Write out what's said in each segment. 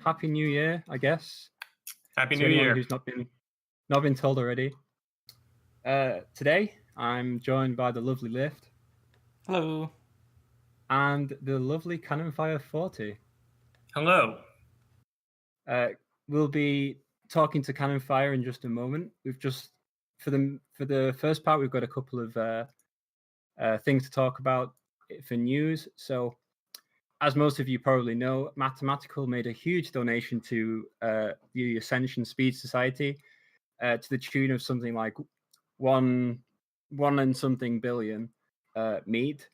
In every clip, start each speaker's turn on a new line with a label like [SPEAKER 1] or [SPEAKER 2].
[SPEAKER 1] Happy New Year, I guess.
[SPEAKER 2] Happy
[SPEAKER 1] to
[SPEAKER 2] New
[SPEAKER 1] anyone
[SPEAKER 2] Year.
[SPEAKER 1] who's not been told already. Today, I'm joined by the lovely Lift.
[SPEAKER 3] Hello.
[SPEAKER 1] And the lovely Cannonfire 40.
[SPEAKER 2] Hello.
[SPEAKER 1] We'll be talking to Cannonfire in just a moment. We've just for the first part, we've got a couple of things to talk about for news. So, as most of you probably know, Mathematical made a huge donation to the Ascension Speed Society to the tune of something like one and something billion meat,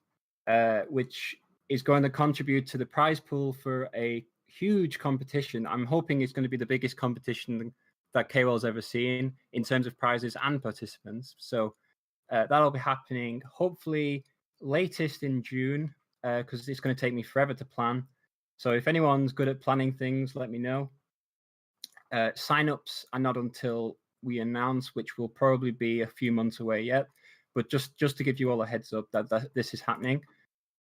[SPEAKER 1] which is going to contribute to the prize pool for a huge competition. I'm hoping it's going to be the biggest competition that KoL's ever seen in terms of prizes and participants. So that'll be happening hopefully latest in June, because it's going to take me forever to plan. So if anyone's good at planning things, let me know. Sign-ups are not until we announce, which will probably be a few months away yet. But just to give you all a heads up that this is happening.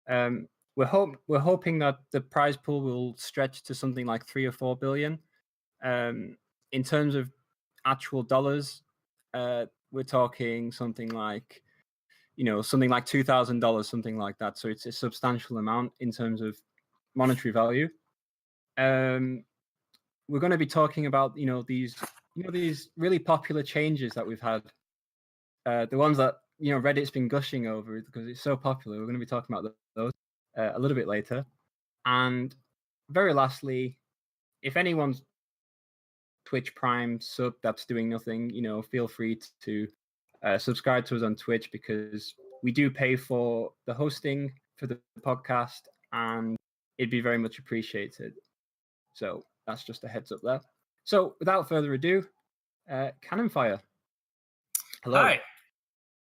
[SPEAKER 1] We're hoping that the prize pool will stretch to something like 3 or 4 billion. In terms of actual dollars, we're talking something like $2,000, something like that. So it's a substantial amount in terms of monetary value. We're going to be talking about these really popular changes that we've had, the ones that Reddit's been gushing over because it's so popular. We're going to be talking about those a little bit later. And very lastly, if anyone's Twitch Prime sub that's doing nothing, feel free to subscribe to us on Twitch, because we do pay for the hosting for the podcast and it'd be very much appreciated. So that's just a heads up there. So without further ado, Cannonfire. Hello.
[SPEAKER 2] Hi.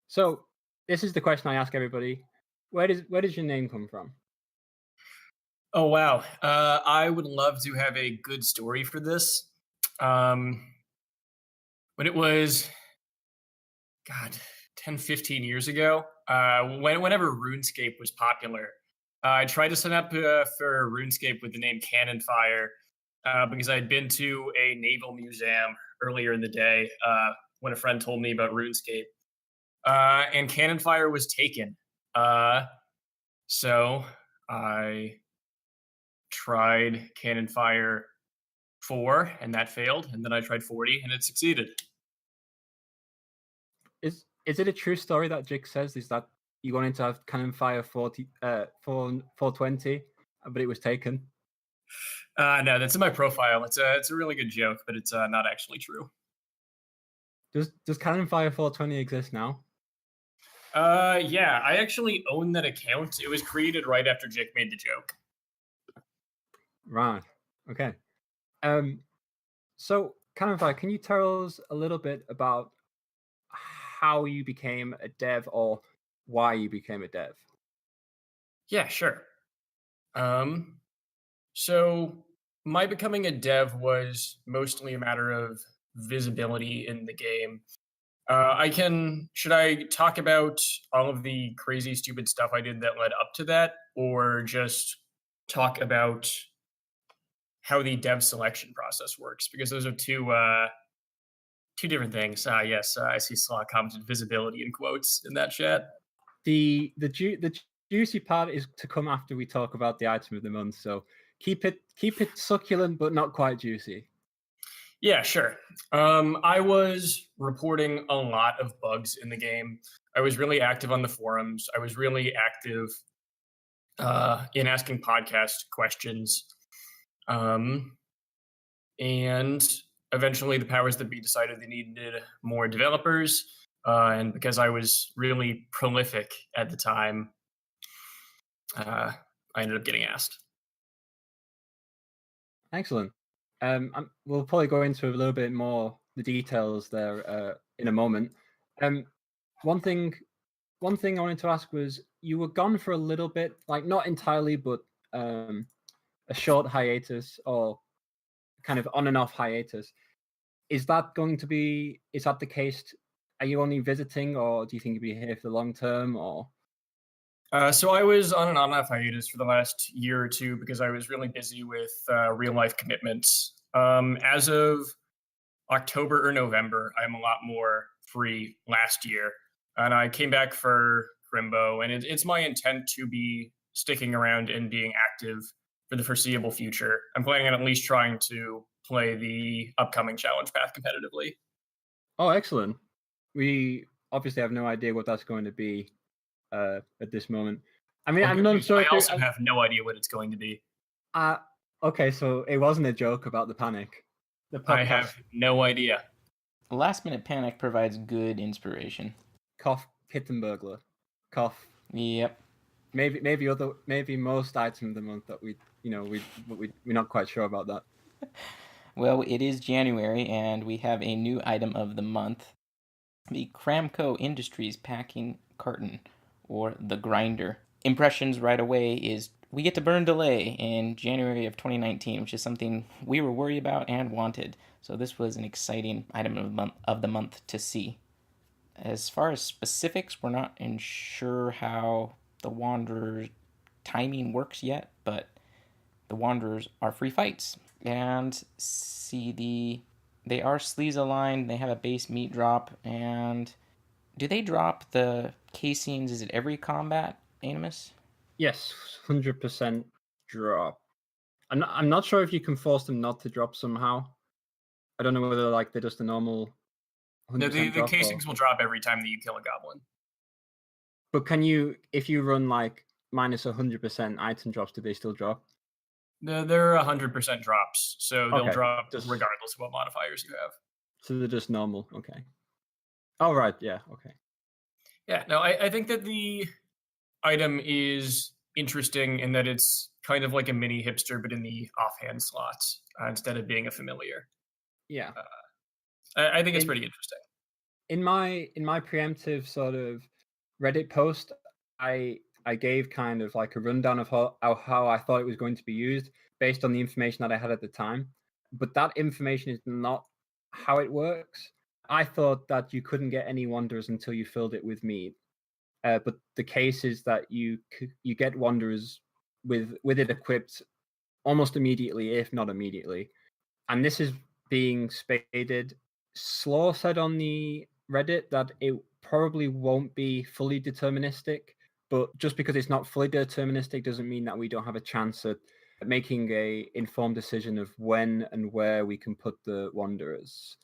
[SPEAKER 1] So this is the question I ask everybody. Where does your name come from?
[SPEAKER 2] Oh, wow. I would love to have a good story for this. When it was, 10, 15 years ago, whenever RuneScape was popular, I tried to sign up for RuneScape with the name Cannonfire because I'd been to a naval museum earlier in the day when a friend told me about RuneScape. And Cannonfire was taken. So I tried Cannonfire 4 and that failed, and then I tried 40 and it succeeded.
[SPEAKER 1] Is it a true story that Jig says is that you wanted to have Cannonfire 420, but it was taken?
[SPEAKER 2] No, that's in my profile. It's a really good joke, but it's not actually true.
[SPEAKER 1] Does Cannonfire 420 exist now?
[SPEAKER 2] Yeah, I actually own that account. It was created right after Jig made the joke.
[SPEAKER 1] Right. Okay. So Cannonfire, can you tell us a little bit about how you became a dev or why you became a dev?
[SPEAKER 2] Yeah, sure. So my becoming a dev was mostly a matter of visibility in the game. Should I talk about all of the crazy, stupid stuff I did that led up to that, or just talk about how the dev selection process works? Because those are two different things. Yes, I see Slaw commented visibility in quotes in that chat.
[SPEAKER 1] The juicy part is to come after we talk about the item of the month. So keep it succulent, but not quite juicy.
[SPEAKER 2] Yeah, sure. I was reporting a lot of bugs in the game. I was really active on the forums. I was really active in asking podcast questions. And eventually the powers that be decided they needed more developers. And because I was really prolific at the time, I ended up getting asked.
[SPEAKER 1] Excellent. We'll probably go into a little bit more the details there in a moment. One thing I wanted to ask was, you were gone for a little bit, like not entirely, but a short hiatus or kind of on and off hiatus. Is that the case? Are you only visiting, or do you think you'll be here for the long term? Or
[SPEAKER 2] So I was on and off hiatus for the last year or two because I was really busy with real life commitments. As of October or November, I'm a lot more free last year, and I came back for Crimbo, and it's my intent to be sticking around and being active for the foreseeable future. I'm planning on at least trying to play the upcoming challenge path competitively.
[SPEAKER 1] Oh, excellent. We obviously have no idea what that's going to be at this moment. I mean,
[SPEAKER 2] Well,
[SPEAKER 1] I'm
[SPEAKER 2] good
[SPEAKER 1] not
[SPEAKER 2] news.
[SPEAKER 1] sure
[SPEAKER 2] I
[SPEAKER 1] if
[SPEAKER 2] also have no idea what it's going to be.
[SPEAKER 1] uh, okay, so it wasn't a joke about the panic. The
[SPEAKER 2] I
[SPEAKER 1] podcast
[SPEAKER 2] have no idea.
[SPEAKER 3] Last minute panic provides good inspiration.
[SPEAKER 1] cough kitten burglar cough.
[SPEAKER 3] Yep.
[SPEAKER 1] Maybe most item of the month that we're not quite sure about that.
[SPEAKER 3] Well, it is January, and we have a new item of the month. The Kramco Industries packing carton, or the grinder. Impressions right away is we get to burn delay in January of 2019, which is something we were worried about and wanted. So this was an exciting item of the month to see. As far as specifics, we're not sure how the Wanderer's timing works yet, but the Wanderers are free fights. And they are sleeves aligned, they have a base meat drop, and do they drop the casings, is it every combat, Animus?
[SPEAKER 1] Yes, 100% drop. I'm not sure if you can force them not to drop somehow. I don't know whether they're just a normal 100%
[SPEAKER 2] No, the
[SPEAKER 1] drop
[SPEAKER 2] casings will drop every time that you kill a goblin.
[SPEAKER 1] But can you, if you run minus 100% item drops, do they still drop?
[SPEAKER 2] They're 100% drops, so they'll drop regardless of what modifiers you have.
[SPEAKER 1] So they're just normal, okay. Oh, right, yeah, okay.
[SPEAKER 2] Yeah, no, I think that the item is interesting in that it's kind of like a mini hipster, but in the offhand slots instead of being a familiar.
[SPEAKER 1] Yeah.
[SPEAKER 2] I think it's pretty interesting.
[SPEAKER 1] In my preemptive sort of Reddit post, I gave kind of like a rundown of how I thought it was going to be used based on the information that I had at the time. But that information is not how it works. I thought that you couldn't get any wanderers until you filled it with meat. But the case is that you get wanderers with it equipped almost immediately, if not immediately. And this is being spaded. Slaw said on the Reddit that it probably won't be fully deterministic, but just because it's not fully deterministic doesn't mean that we don't have a chance at making a informed decision of when and where we can put the wanderers.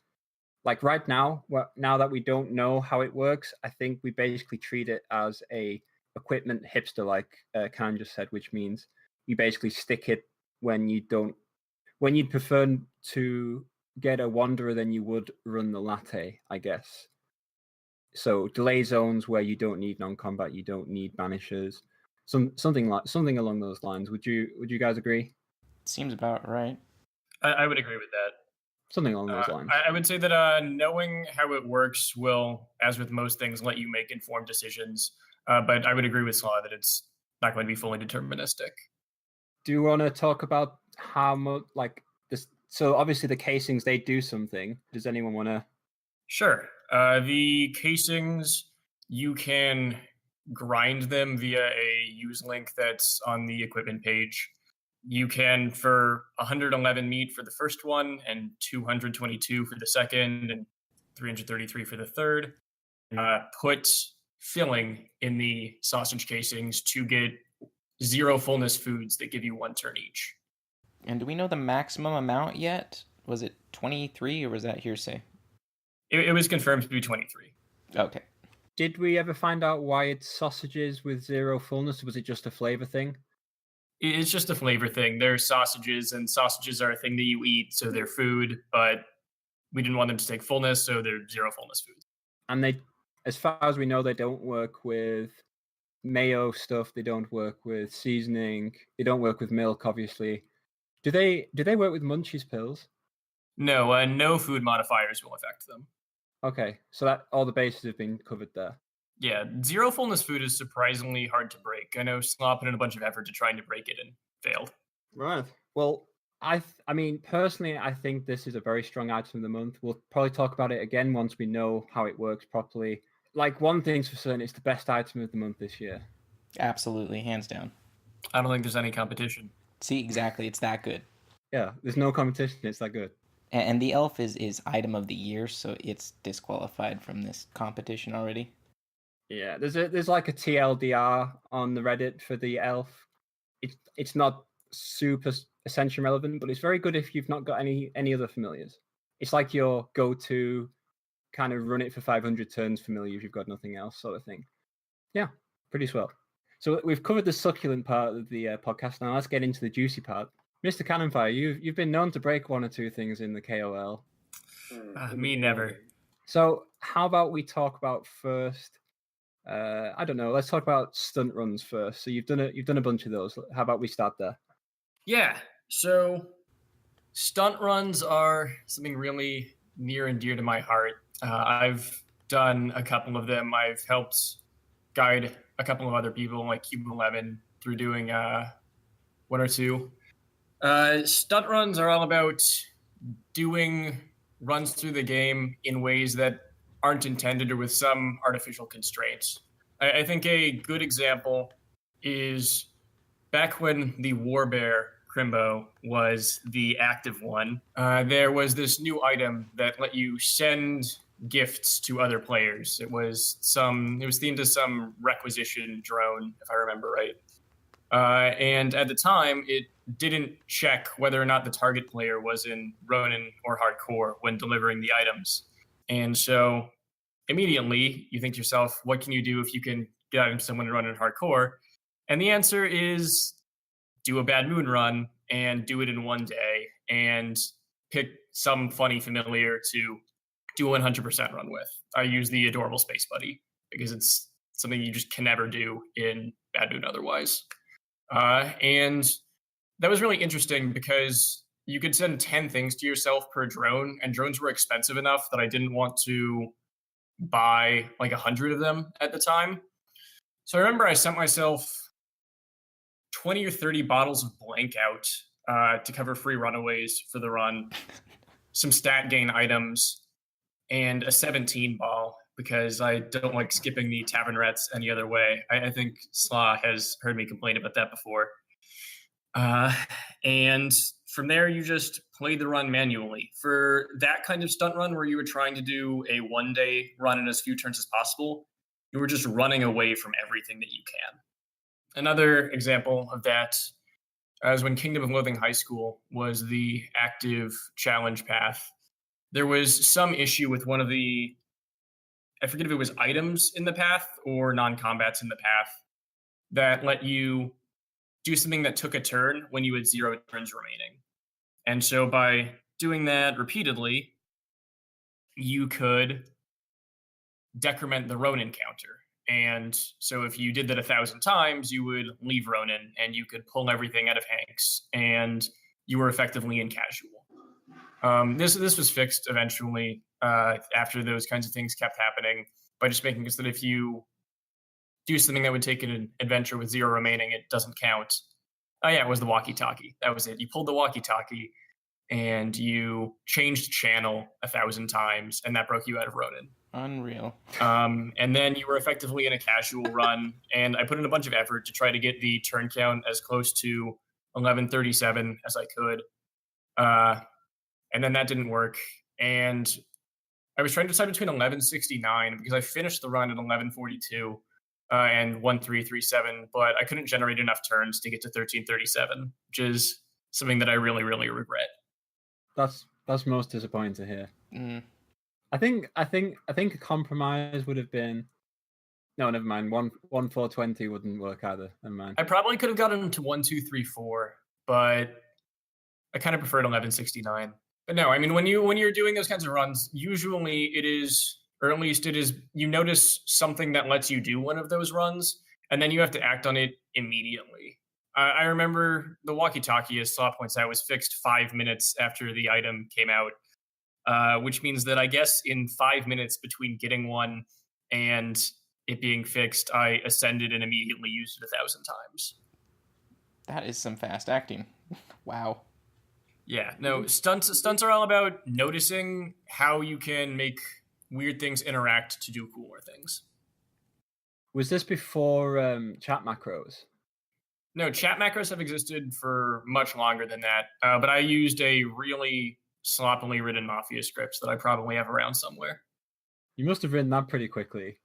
[SPEAKER 1] Like right now, now that we don't know how it works, I think we basically treat it as a equipment hipster, like Khan just said, which means you basically stick it when you'd prefer to get a wanderer than you would run the latte, I guess. So delay zones where you don't need non-combat, you don't need banishers, something along those lines. Would you guys agree?
[SPEAKER 3] Seems about right.
[SPEAKER 2] I would agree with that.
[SPEAKER 1] Something along those lines.
[SPEAKER 2] I would say that knowing how it works will, as with most things, let you make informed decisions. But I would agree with Slaw that it's not going to be fully deterministic.
[SPEAKER 1] Do you want to talk about how much this? So obviously the casings, they do something. Does anyone want to?
[SPEAKER 2] Sure. The casings, you can grind them via a use link that's on the equipment page. You can, for 111 meat for the first one, and 222 for the second, and 333 for the third, put filling in the sausage casings to get 0 fullness foods that give you 1 turn each.
[SPEAKER 3] And do we know the maximum amount yet? Was it 23 or was that hearsay?
[SPEAKER 2] It was confirmed to be 23.
[SPEAKER 3] Okay.
[SPEAKER 1] Did we ever find out why it's sausages with 0 fullness? Was it just a flavor thing?
[SPEAKER 2] It's just a flavor thing. They're sausages, and sausages are a thing that you eat, so they're food, but we didn't want them to take fullness, so they're 0 fullness foods.
[SPEAKER 1] And they, as far as we know, they don't work with mayo stuff. They don't work with seasoning. They don't work with milk, obviously. Do they work with Munchies pills?
[SPEAKER 2] No, no food modifiers will affect them.
[SPEAKER 1] Okay, so that all the bases have been covered there.
[SPEAKER 2] Yeah, 0 fullness food is surprisingly hard to break. I know Slaw put in a bunch of effort to trying to break it and failed.
[SPEAKER 1] Right. Well, I mean, personally, I think this is a very strong item of the month. We'll probably talk about it again once we know how it works properly. Like, one thing's for certain, it's the best item of the month this year.
[SPEAKER 3] Absolutely, hands down.
[SPEAKER 2] I don't think there's any competition.
[SPEAKER 3] See, exactly, it's that good.
[SPEAKER 1] Yeah, there's no competition. It's that good.
[SPEAKER 3] And the elf is item of the year, so it's disqualified from this competition already.
[SPEAKER 1] Yeah, there's like a TLDR on the Reddit for the elf. It's not super Ascension relevant, but it's very good if you've not got any other familiars. It's like your go-to kind of run it for 500 turns familiar if you've got nothing else, sort of thing. Yeah, pretty swell. So we've covered the succulent part of the podcast. Now let's get into the juicy part. Mr. Cannonfire, you've been known to break one or two things in the KOL.
[SPEAKER 2] Me never.
[SPEAKER 1] So how about we talk about first? I don't know. Let's talk about stunt runs first. So you've done a bunch of those. How about we start there?
[SPEAKER 2] Yeah. So stunt runs are something really near and dear to my heart. I've done a couple of them. I've helped guide a couple of other people, like Cube 11, through doing one or two. Stunt runs are all about doing runs through the game in ways that aren't intended or with some artificial constraints. I think a good example is back when the Warbear Crimbo was the active one, there was this new item that let you send gifts to other players. It was themed as some requisition drone, if I remember right. And at the time, it didn't check whether or not the target player was in Ronin or Hardcore when delivering the items. And so immediately you think to yourself, what can you do if you can get items to someone in Ronin Hardcore? And the answer is do a Bad Moon run and do it in one day and pick some funny familiar to do a 100% run with. I use the adorable Space Buddy because it's something you just can never do in Bad Moon otherwise. And that was really interesting because you could send 10 things to yourself per drone, and drones were expensive enough that I didn't want to buy like 100 of them at the time. So I remember I sent myself 20 or 30 bottles of blank out to cover free runaways for the run, some stat gain items, and a 17 ball because I don't like skipping the Tavern Rats any other way. I think Slaw has heard me complain about that before. And from there, you just play the run manually. For that kind of stunt run where you were trying to do a one-day run in as few turns as possible, you were just running away from everything that you can. Another example of that is when Kingdom of Loathing High School was the active challenge path. There was some issue with one of the, I forget if it was items in the path or non-combats in the path, that let you do something that took a turn when you had 0 turns remaining. And so by doing that repeatedly, you could decrement the Ronin counter. And so if you did that 1,000 times, you would leave Ronin and you could pull everything out of Hanks and you were effectively in casual. This was fixed eventually after those kinds of things kept happening by just making it so that if you do something that would take an adventure with 0 remaining, it doesn't count. Oh yeah, it was the walkie-talkie. That was it. You pulled the walkie-talkie and you changed channel 1,000 times and that broke you out of Ronin.
[SPEAKER 3] Unreal.
[SPEAKER 2] And then you were effectively in a casual run, and I put in a bunch of effort to try to get the turn count as close to 1137 as I could. And then that didn't work. And I was trying to decide between 1169 because I finished the run at 1142 and 1337, but I couldn't generate enough turns to get to 1337, which is something that I really, really regret.
[SPEAKER 1] That's most disappointing to hear.
[SPEAKER 3] Mm.
[SPEAKER 1] I think a compromise would have been. No, never mind. 1420 wouldn't work either. Never mind.
[SPEAKER 2] I probably could have gotten to 1234, but I kind of preferred 1169. But no, I mean when you're doing those kinds of runs, usually it is, or at least it is, you notice something that lets you do one of those runs, and then you have to act on it immediately. I remember the walkie-talkie, as Slaw points out, was fixed 5 minutes after the item came out, which means that I guess in 5 minutes between getting one and it being fixed, I ascended and immediately used it 1,000 times.
[SPEAKER 3] That is some fast acting. Wow.
[SPEAKER 2] Yeah, no, stunts are all about noticing how you can make weird things interact to do cooler things.
[SPEAKER 1] Was this before chat macros?
[SPEAKER 2] No, chat macros have existed for much longer than that, but I used a really sloppily written Mafia script that I probably have around somewhere.
[SPEAKER 1] You must have written that pretty quickly.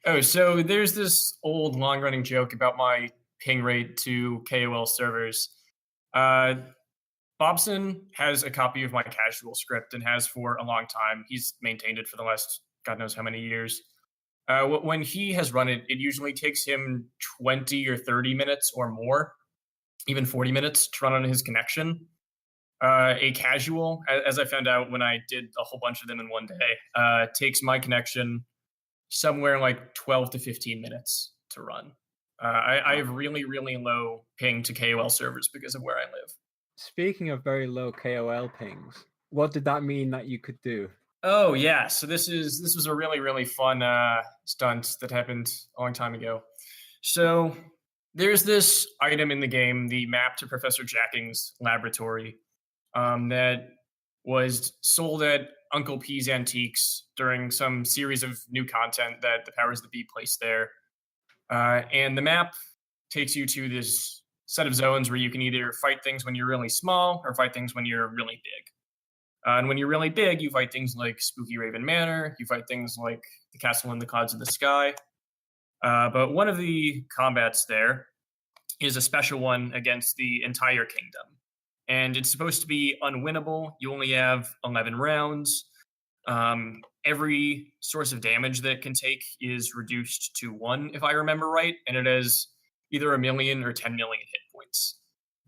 [SPEAKER 2] Oh, so there's this old long-running joke about my ping rate to KoL servers. Bobson has a copy of my casual script and has for a long time. He's maintained it for the last God knows how many years. When he has run it, it usually takes him 20 or 30 minutes or more, even 40 minutes to run on his connection. A casual, as I found out when I did a whole bunch of them in one day, takes my connection somewhere like 12 to 15 minutes to run. I have really, really low ping to KoL servers because of where I live.
[SPEAKER 1] Speaking of very low KoL pings, what did that mean that you could do?
[SPEAKER 2] Oh yeah, so this was a really, really fun stunt that happened a long time ago. So there's this item in the game, the map to Professor Jacking's laboratory, that was sold at Uncle P's Antiques during some series of new content that the Powers That Be placed there. And the map takes you to this set of zones where you can either fight things when you're really small or fight things when you're really big. And when you're really big, you fight things like Spooky Raven Manor, you fight things like the Castle in the Clouds of the Sky. But one of the combats there is a special one against the entire kingdom. And it's supposed to be unwinnable. You only have 11 rounds. Every source of damage that it can take is reduced to 1, if I remember right. And it has either 1 million or 10 million hit points.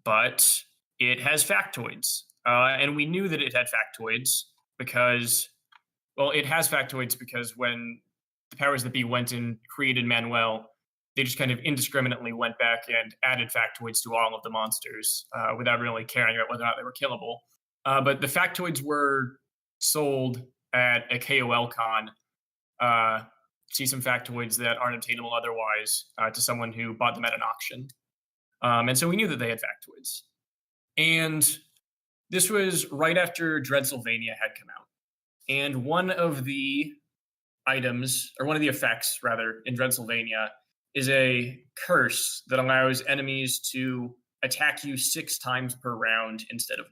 [SPEAKER 2] But it has factoids. And we knew that it had factoids because, well, it has factoids because when the Powers That Be went and created Manuel, they just kind of indiscriminately went back and added factoids to all of the monsters without really caring about whether or not they were killable. But the factoids were sold at a KoL con. See some factoids that aren't obtainable otherwise to someone who bought them at an auction. And so we knew that they had factoids. And this was right after Dreadsylvania had come out. And one of the items, or one of the effects, rather, in Dreadsylvania is a curse that allows enemies to attack you 6 times per round instead of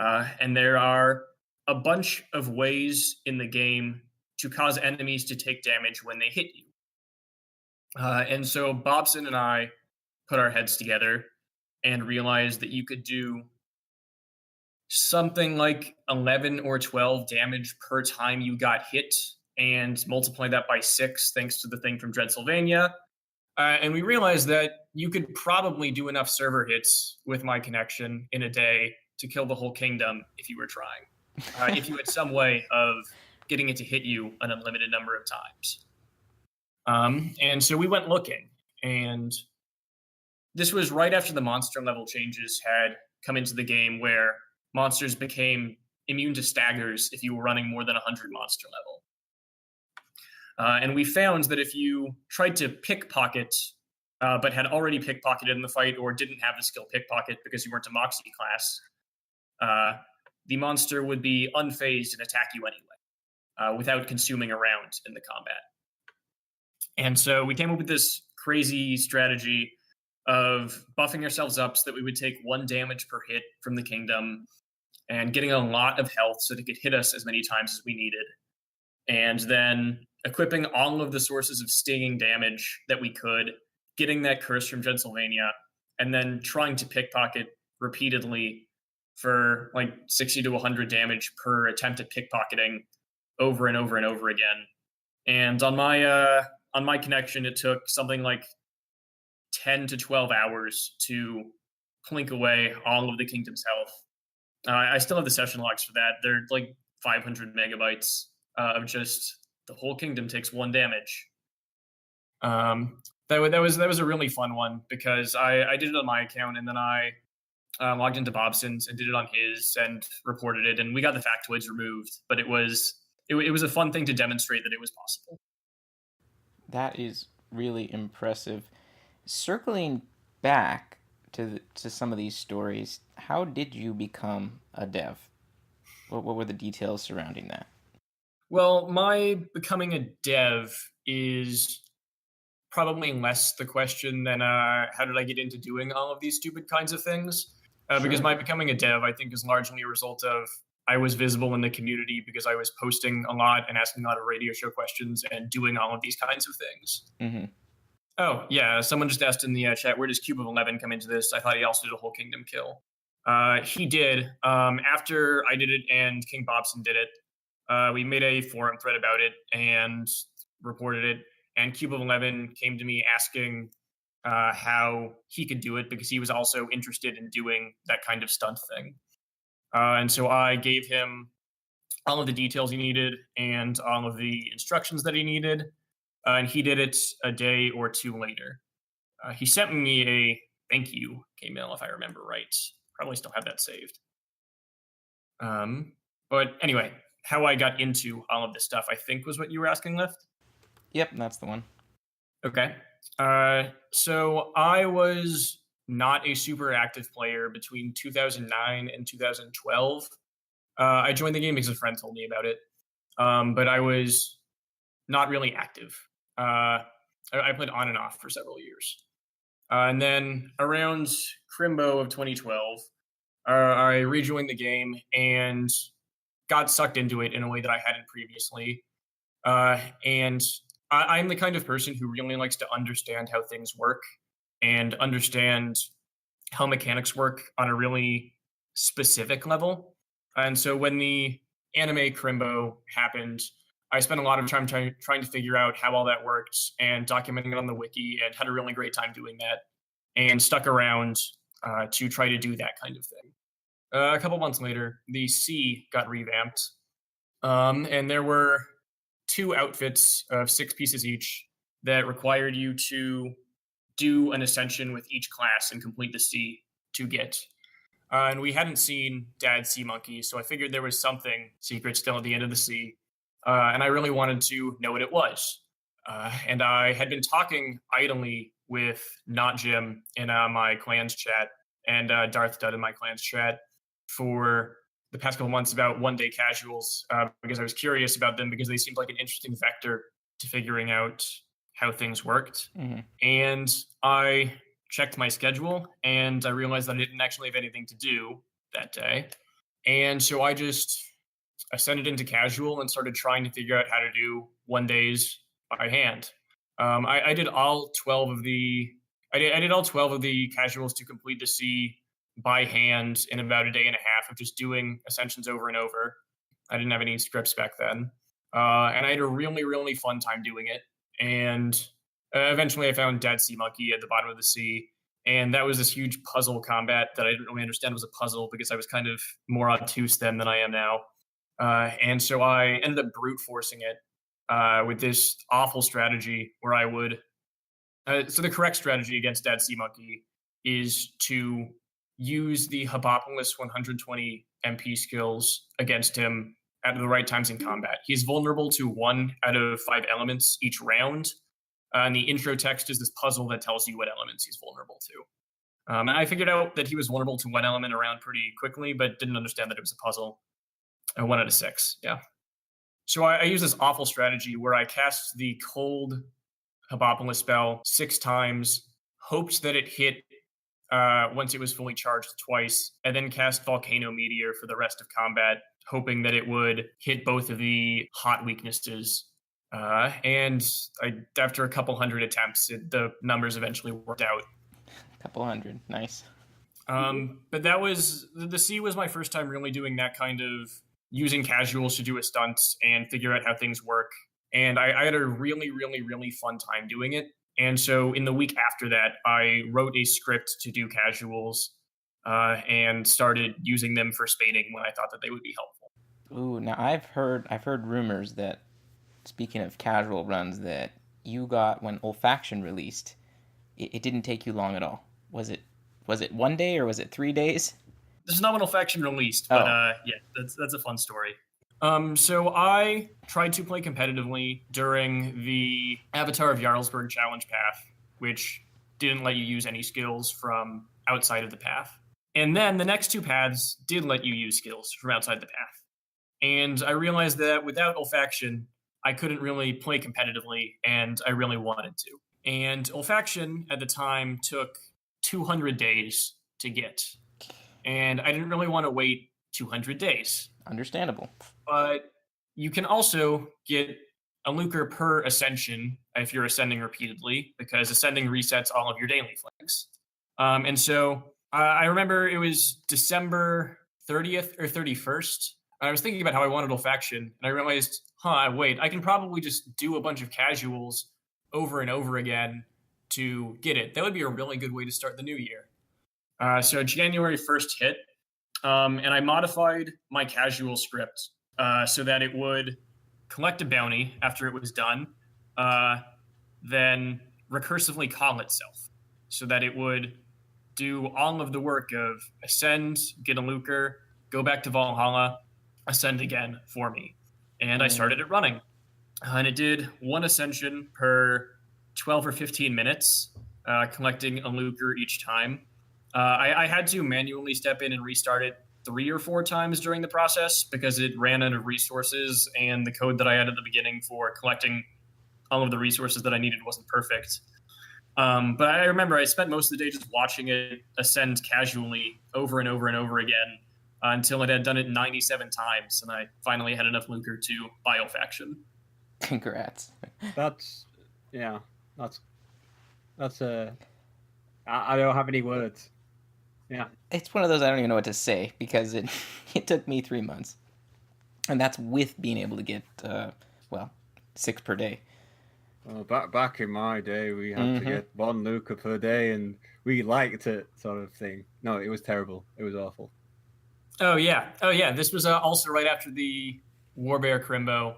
[SPEAKER 2] 1. And there are a bunch of ways in the game to cause enemies to take damage when they hit you. And so Bobson and I put our heads together and realized that you could do something like 11 or 12 damage per time you got hit and multiply that by 6 thanks to the thing from Dreadsylvania. And we realized that you could probably do enough server hits with my connection in a day to kill the whole kingdom if you were trying. If you had some way of getting it to hit you an unlimited number of times. And so we went looking, and this was right after the monster level changes had come into the game where monsters became immune to staggers if you were running more than 100 monster level. And we found that if you tried to pickpocket, but had already pickpocketed in the fight or didn't have the skill pickpocket because you weren't a Moxie class, the monster would be unfazed and attack you anyway, without consuming a round in the combat. And so we came up with this crazy strategy of buffing ourselves up so that we would take 1 damage per hit from the kingdom and getting a lot of health so that it could hit us as many times as we needed. And then equipping all of the sources of stinging damage that we could, getting that curse from Dreadsylvania, and then trying to pickpocket repeatedly for like 60 to 100 damage per attempt at pickpocketing over and over and over again. And on my connection, it took something like 10 to 12 hours to plink away all of the kingdom's health. I still have the session logs for that. They're like 500 megabytes of just the whole kingdom takes 1 damage. That was a really fun one because I did it on my account and then I logged into Bobson's and did it on his and reported it, and we got the factoids removed. But it was a fun thing to demonstrate that it was possible.
[SPEAKER 3] That is really impressive. Circling back to some of these stories, how did you become a dev? What were the details surrounding that?
[SPEAKER 2] Well, my becoming a dev is probably less the question than how did I get into doing all of these stupid kinds of things? Because my becoming a dev, I think, is largely a result of I was visible in the community because I was posting a lot and asking a lot of radio show questions and doing all of these kinds of things.
[SPEAKER 3] Mm-hmm.
[SPEAKER 2] Oh, yeah. Someone just asked in the chat, where does Cube of 11 come into this? I thought he also did a whole Kingdom kill. He did. After I did it and King Bobson did it, we made a forum thread about it and reported it. And Cube of 11 came to me asking how he could do it because he was also interested in doing that kind of stunt thing. And so I gave him all of the details he needed and all of the instructions that he needed. And he did it a day or two later. He sent me a thank you email, if I remember right. Probably still have that saved. But anyway, how I got into all of this stuff, I think was what you were asking, Lift?
[SPEAKER 3] Yep, that's the one.
[SPEAKER 2] Okay. So I was not a super active player between 2009 and 2012. I joined the game because a friend told me about it, but I was not really active. I played on and off for several years. And then around Crimbo of 2012, I rejoined the game and got sucked into it in a way that I hadn't previously. And I'm the kind of person who really likes to understand how things work and understand how mechanics work on a really specific level. And so when the anime Crimbo happened, I spent a lot of time trying to figure out how all that worked and documenting it on the wiki, and had a really great time doing that, and stuck around to try to do that kind of thing. A couple months later, the C got revamped, and there were 2 outfits of 6 pieces each that required you to do an ascension with each class and complete the C to get. And we hadn't seen Dad's Sea Monkey, so I figured there was something secret still at the end of the sea. And I really wanted to know what it was. And I had been talking idly with Not Jim in my clans chat and Darth Dud in my clans chat for the past couple months about one-day casuals because I was curious about them because they seemed like an interesting vector to figuring out how things worked. Mm-hmm. And I checked my schedule and I realized that I didn't actually have anything to do that day. And so I just ascended into casual and started trying to figure out how to do one days by hand. I did all 12 of the I did all 12 of the casuals to complete the C by hand in about a day and a half of just doing ascensions over and over. I didn't have any scripts back then. And I had a really, really fun time doing it. And eventually I found Dead Sea Monkey at the bottom of the sea. And that was this huge puzzle combat that I didn't really understand was a puzzle because I was kind of more obtuse then than I am now. And so I ended up brute forcing it with this awful strategy where I would... so the correct strategy against Dead Sea Monkey is to use the Hobopolis 120 MP skills against him at the right times in combat. He's vulnerable to 1 out of 5 elements each round. And the intro text is this puzzle that tells you what elements he's vulnerable to. And I figured out that he was vulnerable to 1 element around pretty quickly, but didn't understand that it was a puzzle. 1 out of 6, yeah. So I used this awful strategy where I cast the cold Hobopolis spell 6 times, hoped that it hit once it was fully charged twice, and then cast Volcano Meteor for the rest of combat, hoping that it would hit both of the hot weaknesses. And after a couple hundred attempts, the numbers eventually worked out.
[SPEAKER 3] A couple hundred, nice.
[SPEAKER 2] But that was, the C was my first time really doing that kind of using casuals to do a stunt and figure out how things work. And I had a really, really, really fun time doing it. And so in the week after that, I wrote a script to do casuals and started using them for spading when I thought that they would be helpful.
[SPEAKER 3] Ooh, now I've heard rumors that, speaking of casual runs, that you got when Olfaction released, it didn't take you long at all. Was it 1 day or was it 3 days?
[SPEAKER 2] This is not when Olfaction released, but yeah, that's a fun story. So I tried to play competitively during the Avatar of Jarlsberg challenge path, which didn't let you use any skills from outside of the path. And then the next 2 paths did let you use skills from outside the path. And I realized that without Olfaction, I couldn't really play competitively, and I really wanted to. And olfaction at the time took 200 days to get. And I didn't really want to wait 200 days.
[SPEAKER 3] Understandable.
[SPEAKER 2] But you can also get a lucre per ascension if you're ascending repeatedly, because ascending resets all of your daily flags. And so I remember it was December 30th or 31st. I was thinking about how I wanted olfaction, and I realized, wait, I can probably just do a bunch of casuals over and over again to get it. That would be a really good way to start the new year. So January 1st hit, and I modified my casual script so that it would collect a bounty after it was done, then recursively call itself, so that it would do all of the work of ascend, get a lucre, go back to Valhalla, ascend again for me. And I started it running. And it did one ascension per 12 or 15 minutes, collecting a lucre each time. I had to manually step in and restart it 3 or 4 times during the process because it ran out of resources, and the code that I had at the beginning for collecting all of the resources that I needed wasn't perfect. But I remember I spent most of the day just watching it ascend casually over and over and over again until it had done it 97 times, and I finally had enough lucre to buy olfaction.
[SPEAKER 3] Congrats.
[SPEAKER 1] I don't have any words. Yeah.
[SPEAKER 3] It's one of those I don't even know what to say, because it took me 3 months. And that's with being able to get, 6 per day.
[SPEAKER 1] Well, back in my day, we had to get 1 lucre per day, and we liked it, sort of thing. No, it was terrible. It was awful.
[SPEAKER 2] Oh yeah. This was also right after the Warbear Crimbo.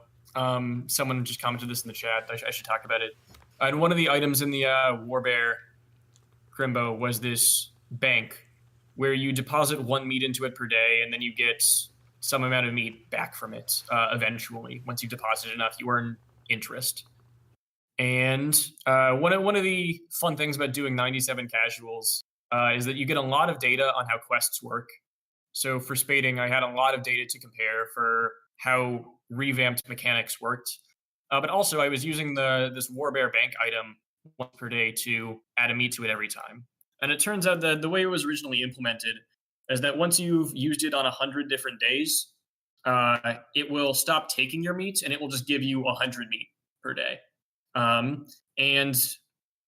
[SPEAKER 2] Someone just commented this in the chat. I should talk about it. And one of the items in the Warbear Crimbo was this bank where you deposit 1 meat into it per day, and then you get some amount of meat back from it eventually. Once you deposit enough, you earn interest. And one of the fun things about doing 97 casuals is that you get a lot of data on how quests work. So for spading, I had a lot of data to compare for how revamped mechanics worked. But also, I was using this Warbear bank item once per day to add a meat to it every time. And it turns out that the way it was originally implemented is that once you've used it on 100 different days, it will stop taking your meat, and it will just give you 100 meat per day. And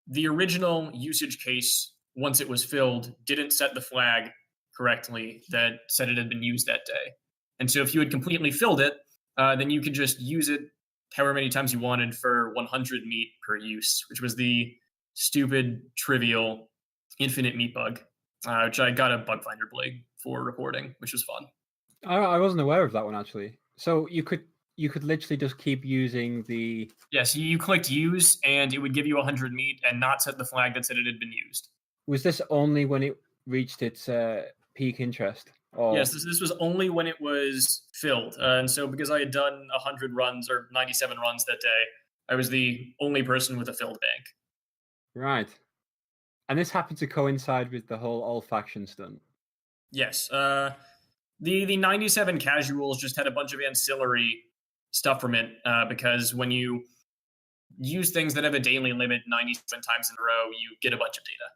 [SPEAKER 2] the original usage case, once it was filled, didn't set the flag correctly that said it had been used that day. And so if you had completely filled it, then you could just use it however many times you wanted for 100 meat per use, which was the stupid, trivial, infinite meat bug, which I got a bug finder blade for reporting, which was fun.
[SPEAKER 1] I wasn't aware of that one, actually. So you could literally just keep using the...
[SPEAKER 2] Yes, you clicked use, and it would give you 100 meat and not set the flag that said it had been used.
[SPEAKER 1] Was this only when it reached its peak interest? Or...
[SPEAKER 2] Yes, this was only when it was filled. And so because I had done 100 runs or 97 runs that day, I was the only person with a filled bank.
[SPEAKER 1] Right. And this happened to coincide with the whole olfaction stunt.
[SPEAKER 2] Yes. The 97 casuals just had a bunch of ancillary stuff from it, because when you use things that have a daily limit 97 times in a row, you get a bunch of data.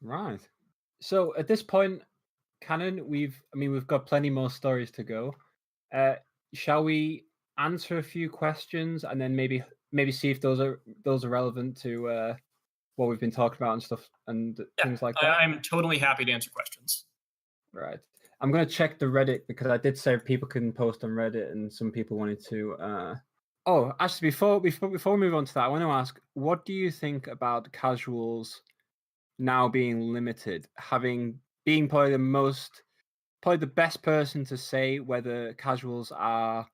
[SPEAKER 1] Right. So at this point, Canon, we've got plenty more stories to go. Shall we answer a few questions and then maybe see if those are relevant to what we've been talking about and stuff and things like that?
[SPEAKER 2] I'm totally happy to answer questions.
[SPEAKER 1] Right. I'm going to check the Reddit because I did say people can post on Reddit, and some people wanted to. Oh, actually, before we move on to that, I want to ask, what do you think about casuals now being limited, being probably the best person to say whether casuals are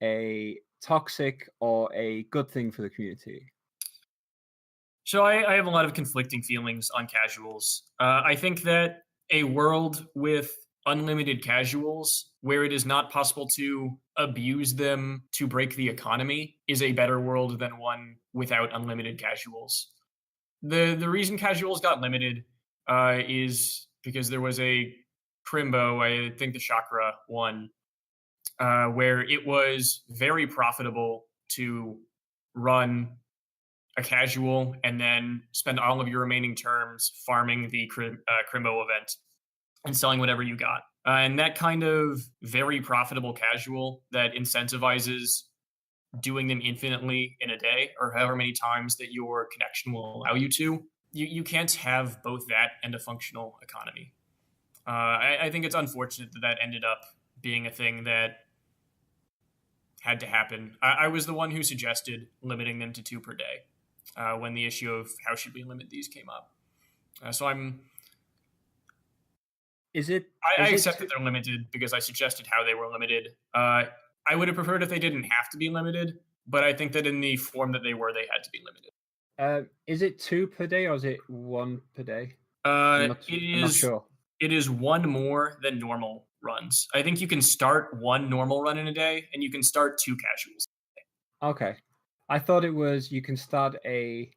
[SPEAKER 1] a toxic or a good thing for the community?
[SPEAKER 2] So I have a lot of conflicting feelings on casuals. I think that a world with unlimited casuals, where it is not possible to abuse them to break the economy, is a better world than one without unlimited casuals. The reason casuals got limited is because there was a Crimbo, I think the Chakra one, where it was very profitable to run a casual, and then spend all of your remaining terms farming the Krimbo event and selling whatever you got. And that kind of very profitable casual that incentivizes doing them infinitely in a day or however many times that your connection will allow you to, you can't have both that and a functional economy. I think it's unfortunate that that ended up being a thing that had to happen. I was the one who suggested limiting them to 2 per day when the issue of how should we limit these came up. So I'm... I accept that they're limited because I suggested how they were limited. I would have preferred if they didn't have to be limited, but I think that in the form that they were, they had to be limited.
[SPEAKER 1] Is it 2 per day or is it 1 per day?
[SPEAKER 2] I'm not sure. It is 1 more than normal runs. I think you can start 1 normal run in a day, and you can start 2 casuals.
[SPEAKER 1] Okay. I thought it was you can start a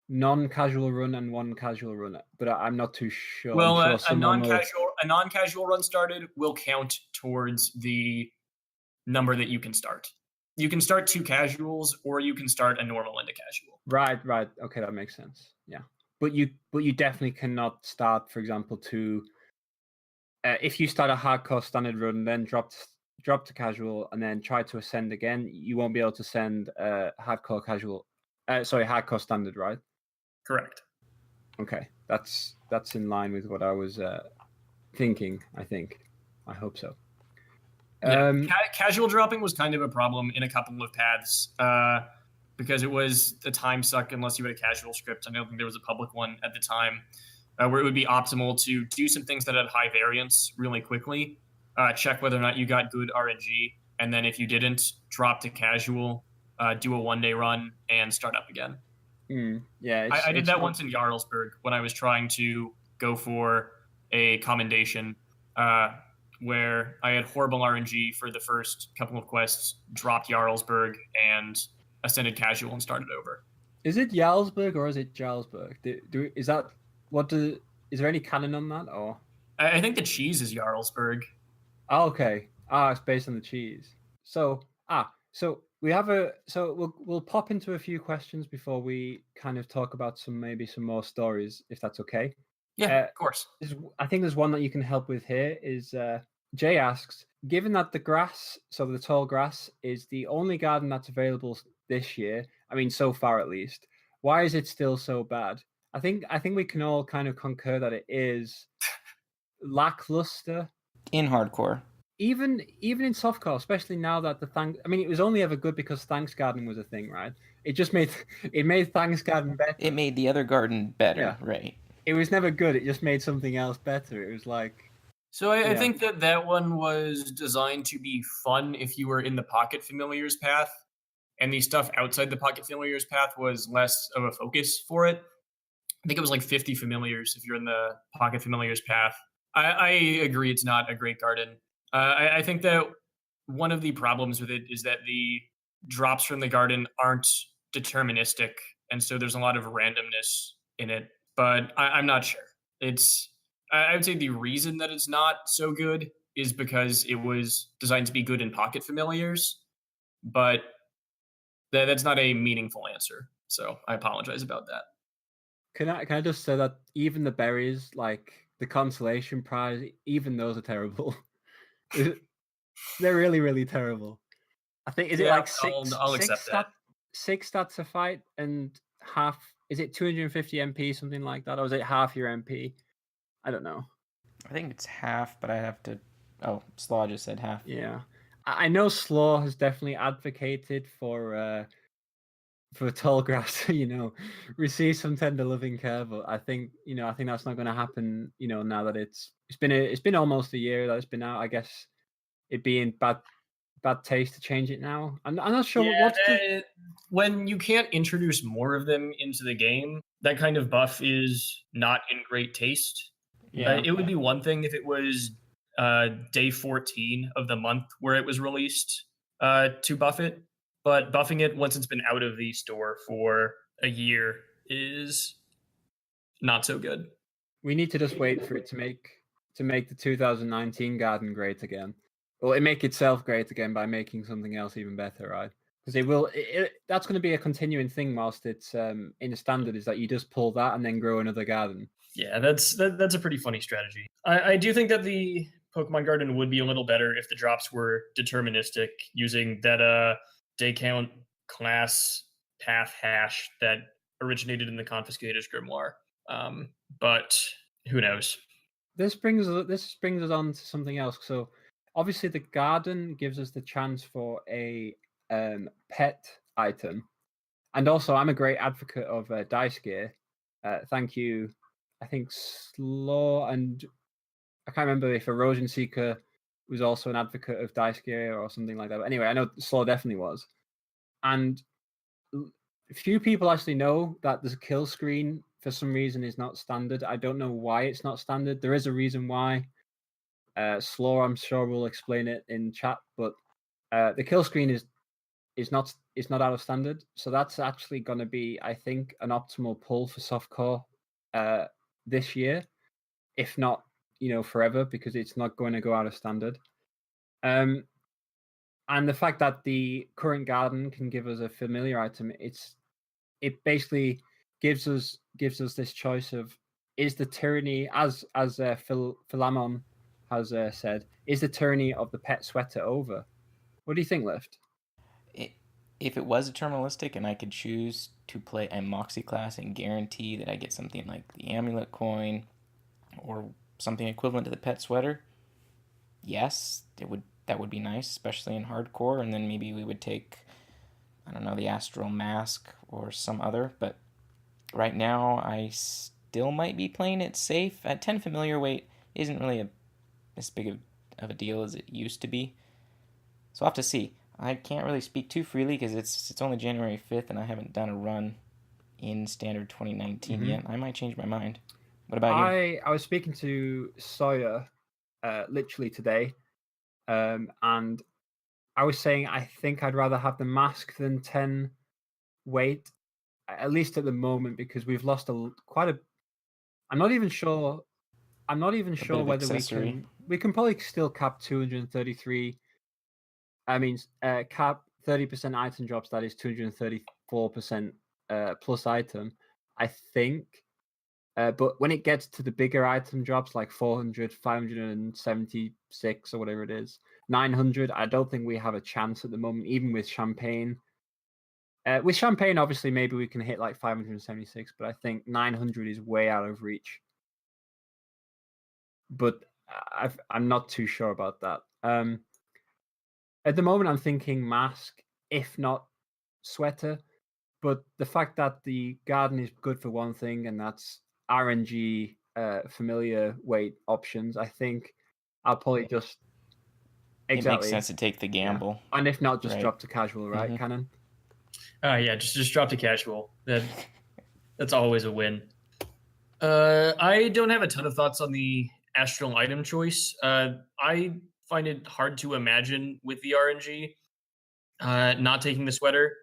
[SPEAKER 1] non-casual run and 1 casual run, but I'm not too sure.
[SPEAKER 2] Well, a non-casual run started will count towards the number that you can start. You can start 2 casuals, or you can start a normal and a casual.
[SPEAKER 1] Right. Okay, that makes sense. Yeah, but you definitely cannot start, for example, if you start a hardcore standard run, then drop to casual, and then try to ascend again, you won't be able to send hardcore standard, right?
[SPEAKER 2] Correct.
[SPEAKER 1] Okay, that's in line with what I was thinking. I hope so.
[SPEAKER 2] Yeah, casual dropping was kind of a problem in a couple of paths because it was a time suck unless you had a casual script. I don't think there was a public one at the time where it would be optimal to do some things that had high variance really quickly, check whether or not you got good RNG, and then if you didn't, drop to casual, do a 1-day run, and start up again.
[SPEAKER 1] Yeah,
[SPEAKER 2] I did that once in Jarlsberg when I was trying to go for a commendation where I had horrible RNG for the first couple of quests, dropped Jarlsberg, and ascended casual and started over.
[SPEAKER 1] Is it Jarlsberg or is it Jarlsberg? Is there any canon on that, or?
[SPEAKER 2] I think the cheese is Jarlsberg.
[SPEAKER 1] Oh, okay. It's based on the cheese. So we have we'll pop into a few questions before we kind of talk about maybe some more stories, if that's okay.
[SPEAKER 2] Yeah, of course.
[SPEAKER 1] I think there's one that you can help with here. Is Jay asks, given that the grass, so the tall grass, is the only garden that's available this year, I mean so far at least, why is it still so bad? I think we can all kind of concur that it is lackluster
[SPEAKER 3] in hardcore.
[SPEAKER 1] Even in softcore, especially now that it was only ever good because Thanks Garden was a thing, right? It made Thanks Garden better.
[SPEAKER 3] It made the other garden better,
[SPEAKER 1] yeah.
[SPEAKER 3] Right?
[SPEAKER 1] It was never good. It just made something else better. It was like.
[SPEAKER 2] So I think that one was designed to be fun if you were in the Pocket Familiars path, and the stuff outside the Pocket Familiars path was less of a focus for it. I think it was like 50 familiars if you're in the Pocket Familiars path. I agree it's not a great garden. I think that one of the problems with it is that the drops from the garden aren't deterministic, and so there's a lot of randomness in it, but I'm not sure. I would say the reason that it's not so good is because it was designed to be good in Pocket Familiars, but that's not a meaningful answer, so I apologize about that.
[SPEAKER 1] Can I just say that even the berries, like the consolation prize, even those are terrible. They're really, really terrible. I think is it like
[SPEAKER 2] I'll accept that.
[SPEAKER 1] 6 stats a fight and half? Is it 250 MP, something like that, or is it half your MP? I don't know.
[SPEAKER 3] I think it's half, but I have to. Oh, Slaw just said half.
[SPEAKER 1] Yeah, I know Slaw has definitely advocated for tall grass. Receive some tender loving care, but I think that's not going to happen. Now that it's been almost a year that it's been out. I guess it'd be in bad taste to change it now. I'm not sure
[SPEAKER 2] when you can't introduce more of them into the game, that kind of buff is not in great taste. Yeah, it would be one thing if it was day 14 of the month where it was released to buff it, but buffing it once it's been out of the store for a year is not so good.
[SPEAKER 1] We need to just wait for it to make the 2019 garden great again. Well, it make itself great again by making something else even better, right? Because it will. That's going to be a continuing thing whilst it's in the standard. Is that you just pull that and then grow another garden.
[SPEAKER 2] Yeah, that's a pretty funny strategy. I do think that the Pokemon Garden would be a little better if the drops were deterministic, using that day count class path hash that originated in the Confiscator's Grimoire. But who knows?
[SPEAKER 1] This brings us on to something else. So obviously the garden gives us the chance for a pet item, and also I'm a great advocate of dice gear. Thank you. I think Slaw, and I can't remember if Erosion Seeker was also an advocate of dice gear or something like that. But anyway, I know Slaw definitely was. And few people actually know that the kill screen for some reason is not standard. I don't know why it's not standard. There is a reason why. Slaw, I'm sure, will explain it in chat. But the kill screen is not out of standard. So that's actually going to be, I think, an optimal pull for softcore this year, if not, forever, because it's not going to go out of standard. And the fact that the current garden can give us a familiar item, it basically gives us this choice of, is the tyranny, as Philamon has said, is the tyranny of the pet sweater over? What do you think, Lift?
[SPEAKER 3] If it was deterministic and I could choose to play a Moxie class and guarantee that I get something like the Amulet coin or something equivalent to the pet sweater, yes, that would be nice, especially in hardcore. And then maybe we would take, I don't know, the Astral Mask or some other. But right now, I still might be playing it safe. At 10 familiar weight isn't really as big of a deal as it used to be. So I'll have to see. I can't really speak too freely because it's only January 5th and I haven't done a run in Standard 2019 yet. I might change my mind. What about you?
[SPEAKER 1] I was speaking to Sawyer literally today, and I was saying I think I'd rather have the mask than 10 weight, at least at the moment, because we've lost quite a. I'm not even sure whether we can probably still cap 233. I mean, cap 30% item drops. That is 234% plus item, I think. But when it gets to the bigger item drops, like 400, 576 or whatever it is, 900, I don't think we have a chance at the moment, even with Champagne. With Champagne, obviously, maybe we can hit like 576, but I think 900 is way out of reach. But I'm not too sure about that. At the moment, I'm thinking mask, if not sweater. But the fact that the garden is good for one thing, and that's RNG familiar weight options, I think I'll probably just
[SPEAKER 3] It makes sense to take the gamble.
[SPEAKER 1] Yeah. And if not, just drop to casual, right, Cannon?
[SPEAKER 2] Yeah, just drop to casual. That's always a win. I don't have a ton of thoughts on the astral item choice. I find it hard to imagine with the RNG not taking the sweater.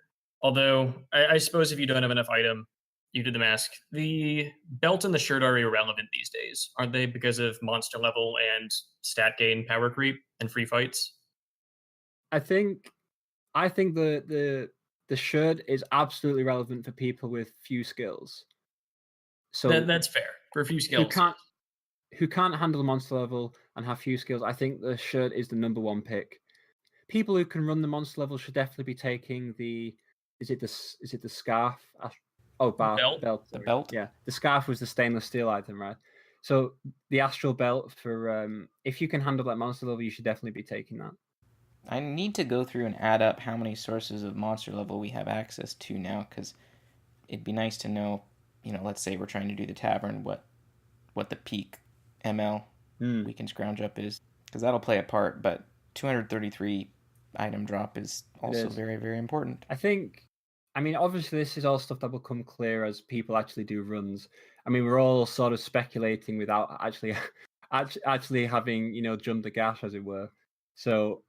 [SPEAKER 2] Although I suppose if you don't have enough item, you do the mask. The belt and the shirt are irrelevant these days, aren't they? Because of monster level and stat gain, power creep, and free fights.
[SPEAKER 1] I think the shirt is absolutely relevant for people with few skills. So
[SPEAKER 2] that's fair for a few skills.
[SPEAKER 1] Who can't handle monster level and have few skills. I think the shirt is the number one pick. People who can run the monster level should definitely be taking the. Is it the scarf? Oh, belt.
[SPEAKER 3] The belt.
[SPEAKER 1] Yeah, the scarf was the stainless steel item, right? So the astral belt for if you can handle that monster level, you should definitely be taking that.
[SPEAKER 3] I need to go through and add up how many sources of monster level we have access to now, because it'd be nice to know. Let's say we're trying to do the tavern, what the peak ML we can scrounge up is, because that'll play a part. But 233 item drop is also very, very important.
[SPEAKER 1] I mean, obviously, this is all stuff that will come clear as people actually do runs. I mean, we're all sort of speculating without actually having jumped the gas, as it were. So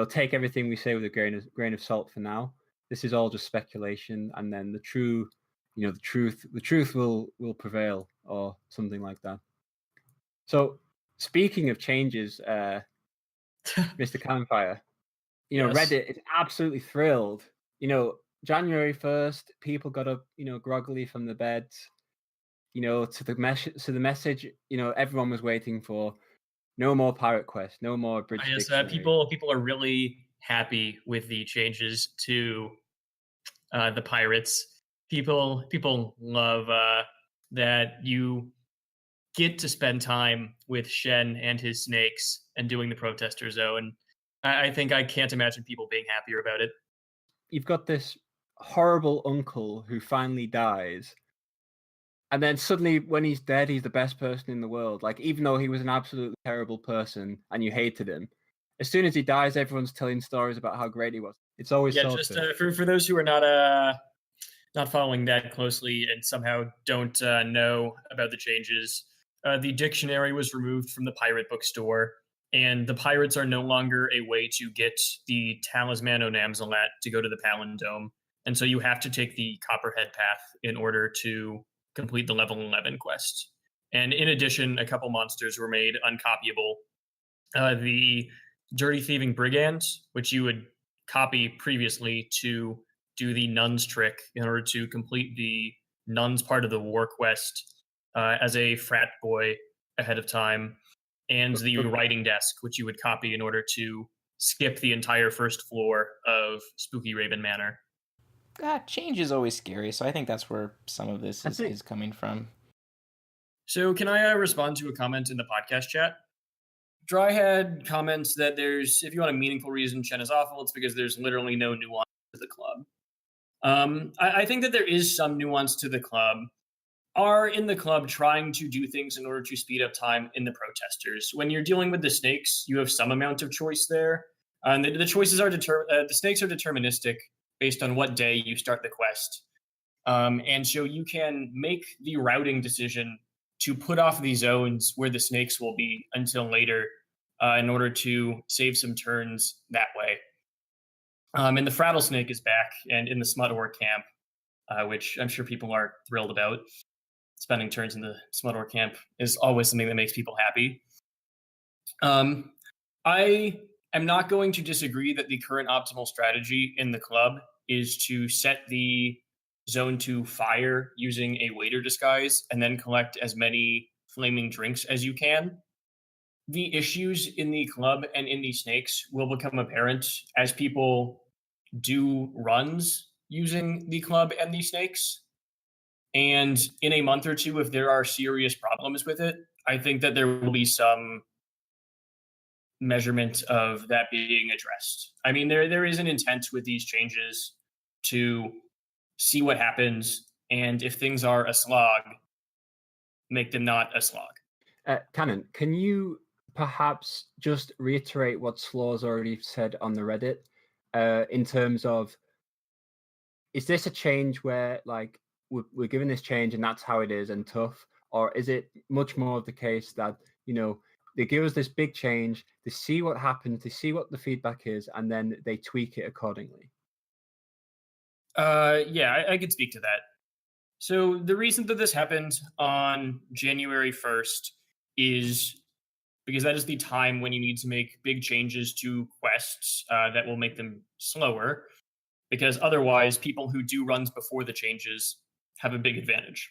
[SPEAKER 1] take everything we say with a grain of salt for now. This is all just speculation, and then the truth will prevail, or something like that. So, speaking of changes, Mr. Campfire,
[SPEAKER 2] Yes.
[SPEAKER 1] Reddit is absolutely thrilled January 1st, people got up, groggily from the bed, to the message, everyone was waiting for. No more pirate quest, no more bridge dictionary.
[SPEAKER 2] People are really happy with the changes to the pirates. People love that you get to spend time with Shen and his snakes and doing the protester zone. I think I can't imagine people being happier about it.
[SPEAKER 1] You've got this horrible uncle who finally dies. And then suddenly, when he's dead, he's the best person in the world. Like, even though he was an absolutely terrible person and you hated him, as soon as he dies, everyone's telling stories about how great he was. It's always
[SPEAKER 2] just for those who are not following that closely and somehow don't know about the changes. The dictionary was removed from the pirate bookstore, and the pirates are no longer a way to get the Talisman Onamzalat to go to the Palindome. And so you have to take the Copperhead path in order to complete the level 11 quest. And in addition, a couple monsters were made uncopyable. The Dirty Thieving Brigands, which you would copy previously to do the Nun's trick in order to complete the Nun's part of the war quest as a frat boy ahead of time, and the writing desk, which you would copy in order to skip the entire first floor of Spooky Raven Manor.
[SPEAKER 3] Change is always scary, so I think that's where some of this is coming from.
[SPEAKER 2] So can I respond to a comment in the podcast chat? Dryhead comments that if you want a meaningful reason Shen is awful, it's because there's literally no nuance to the club. I think that there is some nuance to the club. Are in the club trying to do things in order to speed up time in the protesters. When you're dealing with the snakes, you have some amount of choice there. And the choices are the snakes are deterministic based on what day you start the quest. And so you can make the routing decision to put off the zones where the snakes will be until later in order to save some turns that way. And the Frattlesnake is back and in the Smudor camp, which I'm sure people are thrilled about. Spending turns in the Smudor camp is always something that makes people happy. I am not going to disagree that the current optimal strategy in the club is to set the zone to fire using a waiter disguise and then collect as many flaming drinks as you can. The issues in the club and in the snakes will become apparent as people do runs using the club and the snakes. And in a month or two, if there are serious problems with it, I think that there will be some measurement of that being addressed. I mean, there is an intent with these changes to see what happens, and if things are a slog, make them not a slog.
[SPEAKER 1] Cannon, can you perhaps just reiterate what Slaw's already said on the Reddit in terms of, is this a change where, like, we're given this change and that's how it is and tough, or is it much more of the case that, they give us this big change, they see what happens, they see what the feedback is, and then they tweak it accordingly?
[SPEAKER 2] Yeah, I could speak to that. So the reason that this happened on January 1st is because that is the time when you need to make big changes to quests that will make them slower, because otherwise people who do runs before the changes have a big advantage.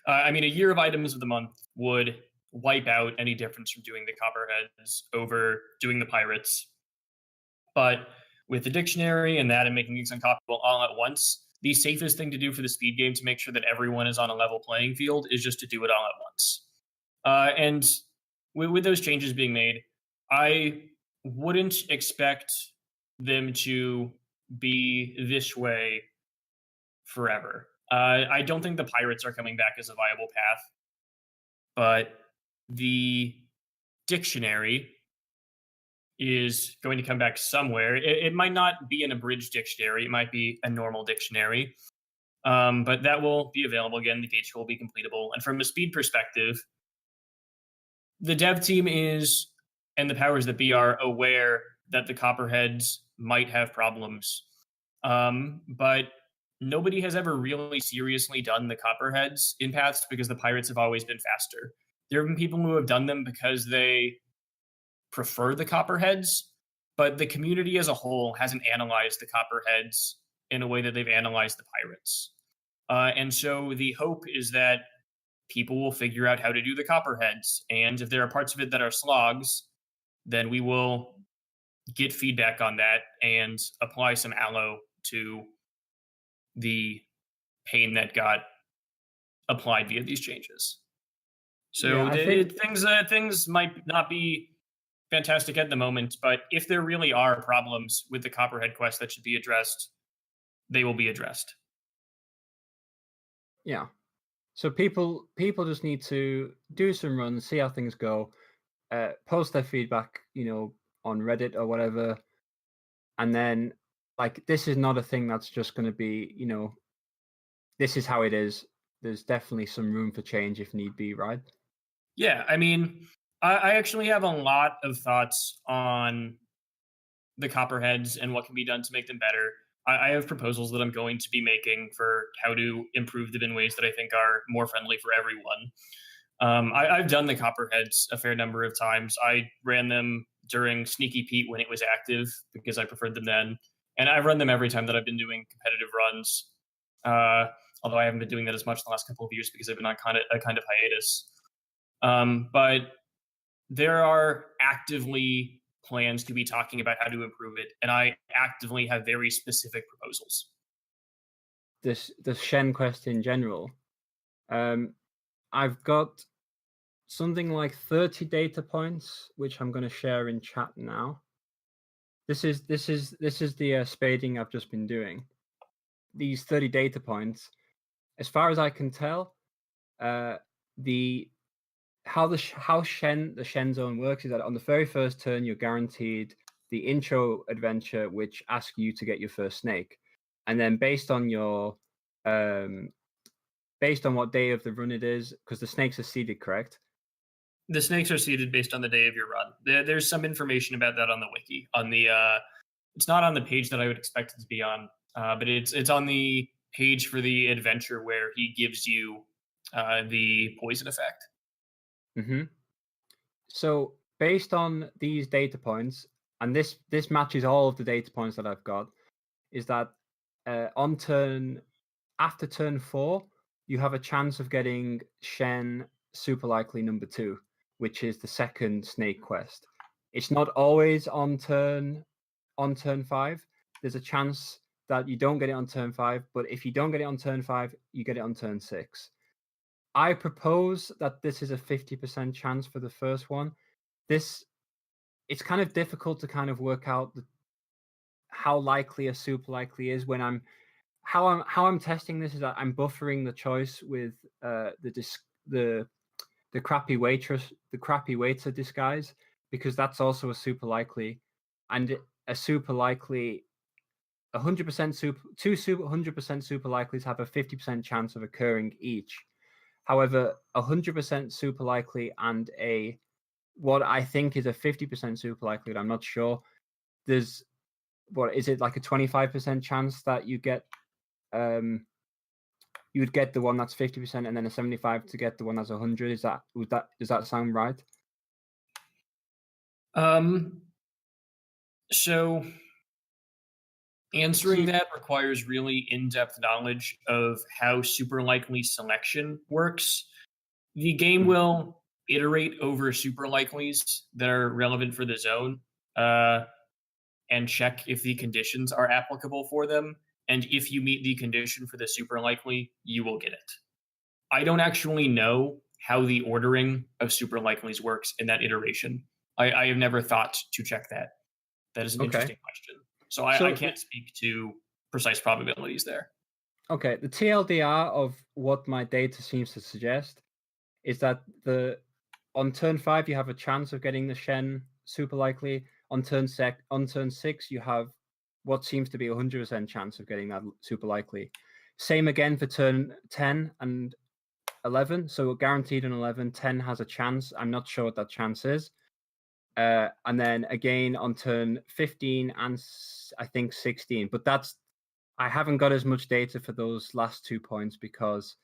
[SPEAKER 2] I mean, a year of items of the month would wipe out any difference from doing the Copperheads over doing the Pirates. But with the dictionary and that and making things uncopyable all at once, the safest thing to do for the speed game to make sure that everyone is on a level playing field is just to do it all at once. And with those changes being made, I wouldn't expect them to be this way forever. I don't think the Pirates are coming back as a viable path, but the dictionary is going to come back somewhere. It might not be an abridged dictionary. It might be a normal dictionary, but that will be available again. The gates will be completable. And from a speed perspective, the dev team is, and the powers that be are aware that the Copperheads might have problems. But nobody has ever really seriously done the Copperheads in paths because the Pirates have always been faster. There have been people who have done them because they prefer the Copperheads, but the community as a whole hasn't analyzed the copperheads in a way that they've analyzed the pirates. And so the hope is that people will figure out how to do the copperheads. And if there are parts of it that are slogs, then we will get feedback on that and apply some aloe to the pain that got applied via these changes. So things might not be fantastic at the moment, but if there really are problems with the Copperhead quest that should be addressed, they will be addressed.
[SPEAKER 1] Yeah. So people just need to do some runs, see how things go, post their feedback, on Reddit or whatever, and then this is not a thing that's just going to be, this is how it is. There's definitely some room for change if need be, right?
[SPEAKER 2] Yeah, I mean, I actually have a lot of thoughts on the Copperheads and what can be done to make them better. I have proposals that I'm going to be making for how to improve them in ways that I think are more friendly for everyone. I've done the Copperheads a fair number of times. I ran them during Sneaky Pete when it was active because I preferred them then. And I've run them every time that I've been doing competitive runs. Although I haven't been doing that as much the last couple of years because I've been on a kind of hiatus. But there are actively plans to be talking about how to improve it, and I actively have very specific proposals.
[SPEAKER 1] The Shen quest in general, I've got something like 30 data points, which I'm going to share in chat now. This is the spading I've just been doing. These 30 data points, as far as I can tell, how the Shen zone works is that on the very first turn you're guaranteed the intro adventure, which asks you to get your first snake, and then based on what day of the run it is, because the snakes are seeded, correct?
[SPEAKER 2] The snakes are seeded based on the day of your run. There's some information about that on the wiki. It's not on the page that I would expect it to be on, but it's on the page for the adventure where he gives you the poison effect.
[SPEAKER 1] Mm-hmm. So based on these data points, and this matches all of the data points that I've got, is that after turn 4, you have a chance of getting Shen super likely number 2, which is the second snake quest. It's not always on turn 5. There's a chance that you don't get it on turn 5, but if you don't get it on turn 5, you get it on turn 6. I propose that this is a 50% chance for the first one. It's kind of difficult to kind of work out how likely a super likely is when how I'm testing this is that I'm buffering the choice with the crappy waiter disguise, because that's also a super likely, and a super likely 100% super 100% super likelies have a 50% chance of occurring each. However, 100% super likely and what I think is a 50% super likely, I'm not sure. There's what is it, like a 25% chance that you get you would get the one that's 50% and then a 75 to get the one that's 100. Does that sound right?
[SPEAKER 2] So answering that requires really in-depth knowledge of how super likely selection works. The game will iterate over super likelies that are relevant for the zone and check if the conditions are applicable for them. And if you meet the condition for the super likely, you will get it. I don't actually know how the ordering of super likelies works in that iteration. I have never thought to check that. That is an interesting question. So I can't speak to precise probabilities there.
[SPEAKER 1] Okay, the TLDR of what my data seems to suggest is that on turn 5 you have a chance of getting the Shen super likely. On turn 6 you have what seems to be 100% chance of getting that super likely. Same again for turn 10 and 11. So guaranteed on 11, 10 has a chance. I'm not sure what that chance is. And then again on turn 15 and I think 16. But I haven't got as much data for those last 2 points because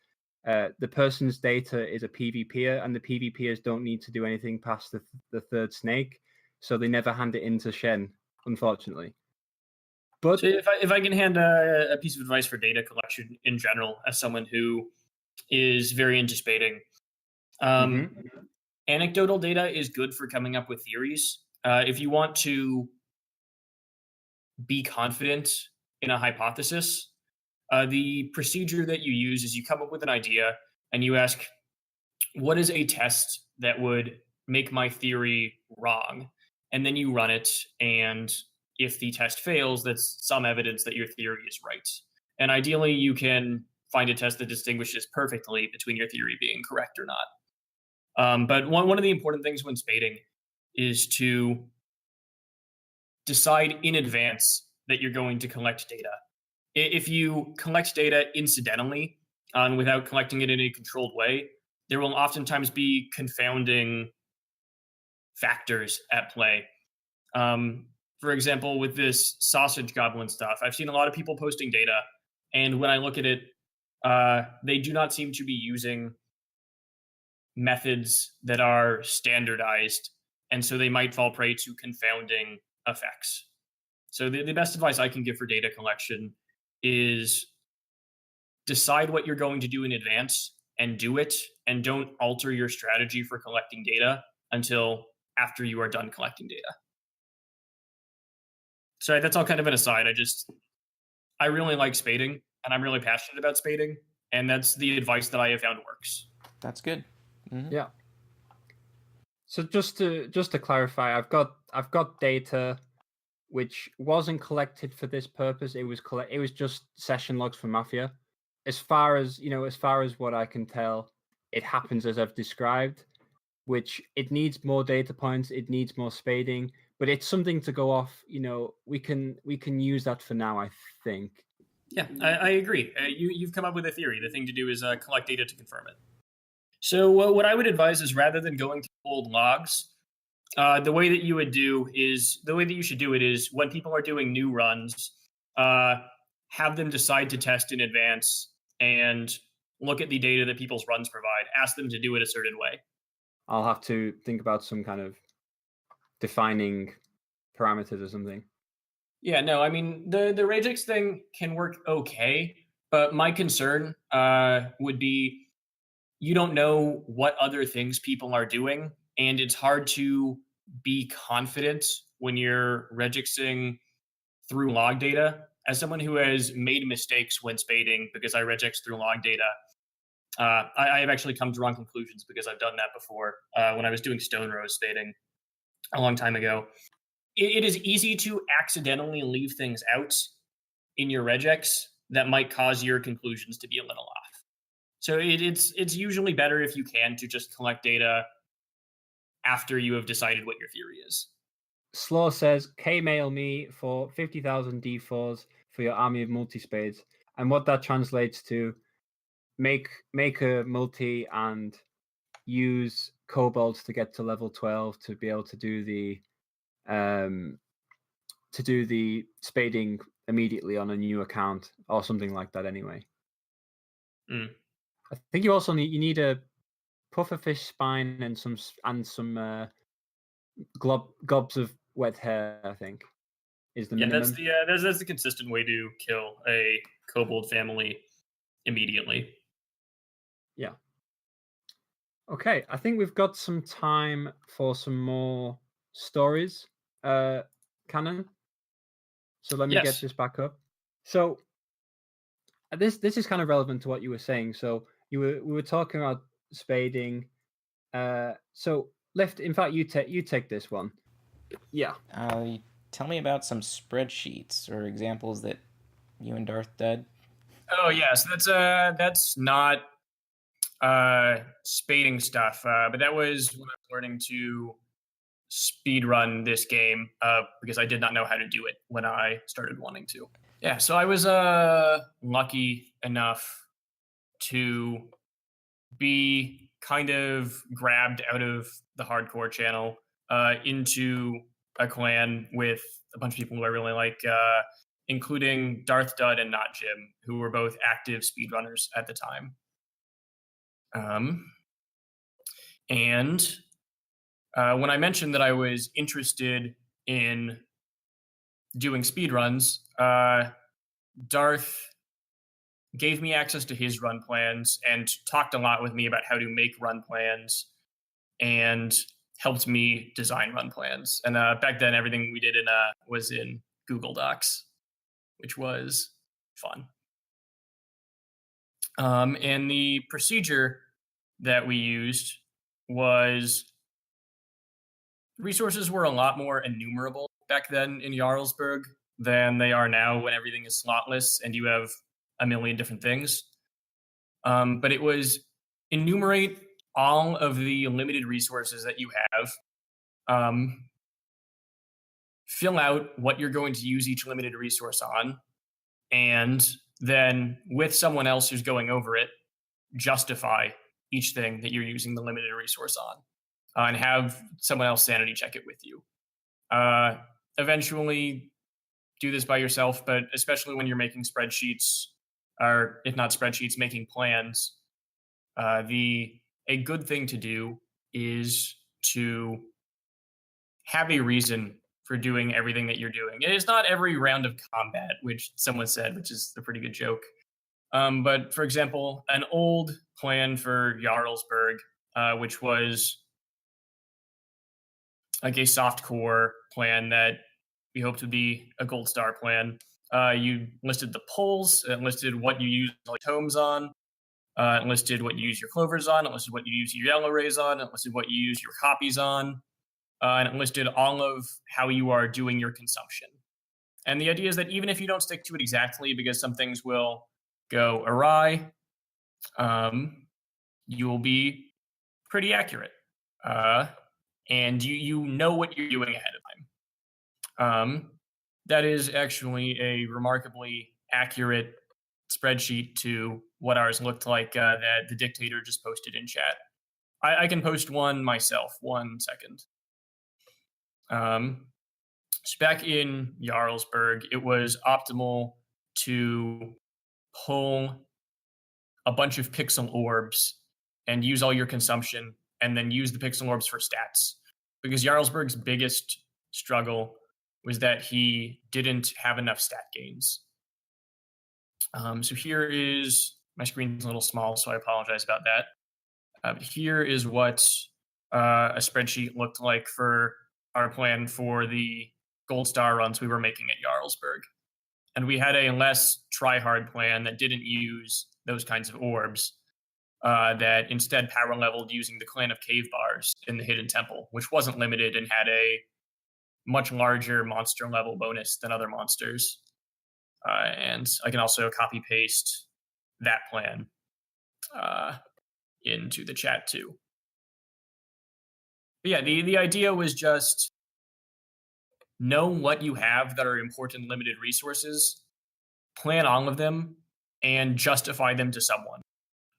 [SPEAKER 1] the person's data is a PvPer, and the PvPers don't need to do anything past the third snake, so they never hand it into Shen. unfortunately. But
[SPEAKER 2] so if I can hand a piece of advice for data collection in general, as someone who is very into spading, anecdotal data is good for coming up with theories. If you want to be confident in a hypothesis, the procedure that you use is you come up with an idea and you ask, what is a test that would make my theory wrong? And then you run it, and if the test fails, that's some evidence that your theory is right. And ideally, you can find a test that distinguishes perfectly between your theory being correct or not. But one of the important things when spading is to decide in advance that you're going to collect data. If you collect data incidentally and without collecting it in a controlled way, there will oftentimes be confounding factors at play. For example, with this sausage goblin stuff, I've seen a lot of people posting data, and when I look at it, they do not seem to be using methods that are standardized, and so they might fall prey to confounding effects. So the best advice I can give for data collection is decide what you're going to do in advance and do it, and don't alter your strategy for collecting data until after you are done collecting data. Sorry, that's all kind of an aside. I really like spading, and I'm really passionate about spading, and that's the advice that I have found works.
[SPEAKER 3] That's good. Mm-hmm.
[SPEAKER 1] Yeah. So just to clarify, I've got data which wasn't collected for this purpose. It was just session logs for Mafia. As far as what I can tell, it happens as I've described, which it needs more data points, it needs more spading, but it's something to go off. We can use that for now, I think.
[SPEAKER 2] Yeah, I agree. You've come up with a theory. The thing to do is collect data to confirm it. So what I would advise is, rather than going to old logs, the way that you should do it is, when people are doing new runs, have them decide to test in advance and look at the data that people's runs provide. Ask them to do it a certain way.
[SPEAKER 1] I'll have to think about some kind of defining parameters or something.
[SPEAKER 2] Yeah, no, I mean, the regex thing can work okay, but my concern would be, you don't know what other things people are doing, and it's hard to be confident when you're regexing through log data. As someone who has made mistakes when spading because I regex through log data, I have actually come to wrong conclusions because I've done that before when I was doing stone rose spading a long time ago. It is easy to accidentally leave things out in your regex that might cause your conclusions to be a little off. So it's usually better, if you can, to just collect data after you have decided what your theory is.
[SPEAKER 1] Slaw says, K-mail me for 50,000 D4s for your army of multi-spades. And what that translates to, make a multi and use kobolds to get to level 12 to be able to do the spading immediately on a new account or something like that anyway. I think you also need a pufferfish spine and some globs of wet hair, I think, is the minimum.
[SPEAKER 2] That's the consistent way to kill a kobold family immediately.
[SPEAKER 1] Yeah. Okay, I think we've got some time for some more stories, Canon. So let me get this back up. So this is kind of relevant to what you were saying. So we were talking about spading. So Lift, in fact, you take this one. Yeah.
[SPEAKER 3] Tell me about some spreadsheets or examples that you and Darth did.
[SPEAKER 2] Oh yeah, so that's not spading stuff, but that was when I was learning to speed run this game because I did not know how to do it when I started wanting to. Yeah, so I was lucky enough to be kind of grabbed out of the hardcore channel into a clan with a bunch of people who I really like, including Darth Dud and Not Jim, who were both active speedrunners at the time. And when I mentioned that I was interested in doing speedruns, Darth gave me access to his run plans and talked a lot with me about how to make run plans and helped me design run plans. And back then, everything we did was in Google Docs, which was fun. And the procedure that we used was resources were a lot more enumerable back then in Jarlsberg than they are now when everything is slotless and you have a million different things. But it was enumerate all of the limited resources that you have, fill out what you're going to use each limited resource on, and then with someone else who's going over it, justify each thing that you're using the limited resource on, and have someone else sanity check it with you. Eventually do this by yourself, but especially when you're making spreadsheets, or if not spreadsheets, making plans, a good thing to do is to have a reason for doing everything that you're doing. It is not every round of combat, which someone said, which is a pretty good joke. But for example, an old plan for Jarlsberg, which was like a softcore plan that we hoped would be a gold star plan. You listed the pulls, it listed what you use like tomes on, it listed what you use your clovers on, it listed what you use your yellow rays on, it listed what you use your copies on, and it listed all of how you are doing your consumption. And the idea is that even if you don't stick to it exactly, because some things will go awry, you will be pretty accurate. And you know what you're doing ahead of time. That is actually a remarkably accurate spreadsheet to what ours looked like that the dictator just posted in chat. I can post one myself, 1 second. So back in Jarlsberg, it was optimal to pull a bunch of pixel orbs and use all your consumption, and then use the pixel orbs for stats. Because Jarlsberg's biggest struggle was that he didn't have enough stat gains. So here is, my screen's a little small, so I apologize about that. But here is what a spreadsheet looked like for our plan for the gold star runs we were making at Jarlsberg. And we had a less try-hard plan that didn't use those kinds of orbs, that instead power leveled using the Clan of Cave Bars in the Hidden Temple, which wasn't limited and had a much larger monster level bonus than other monsters. And I can also copy paste that plan into the chat too. But yeah, the idea was just know what you have that are important limited resources, plan all of them, and justify them to someone.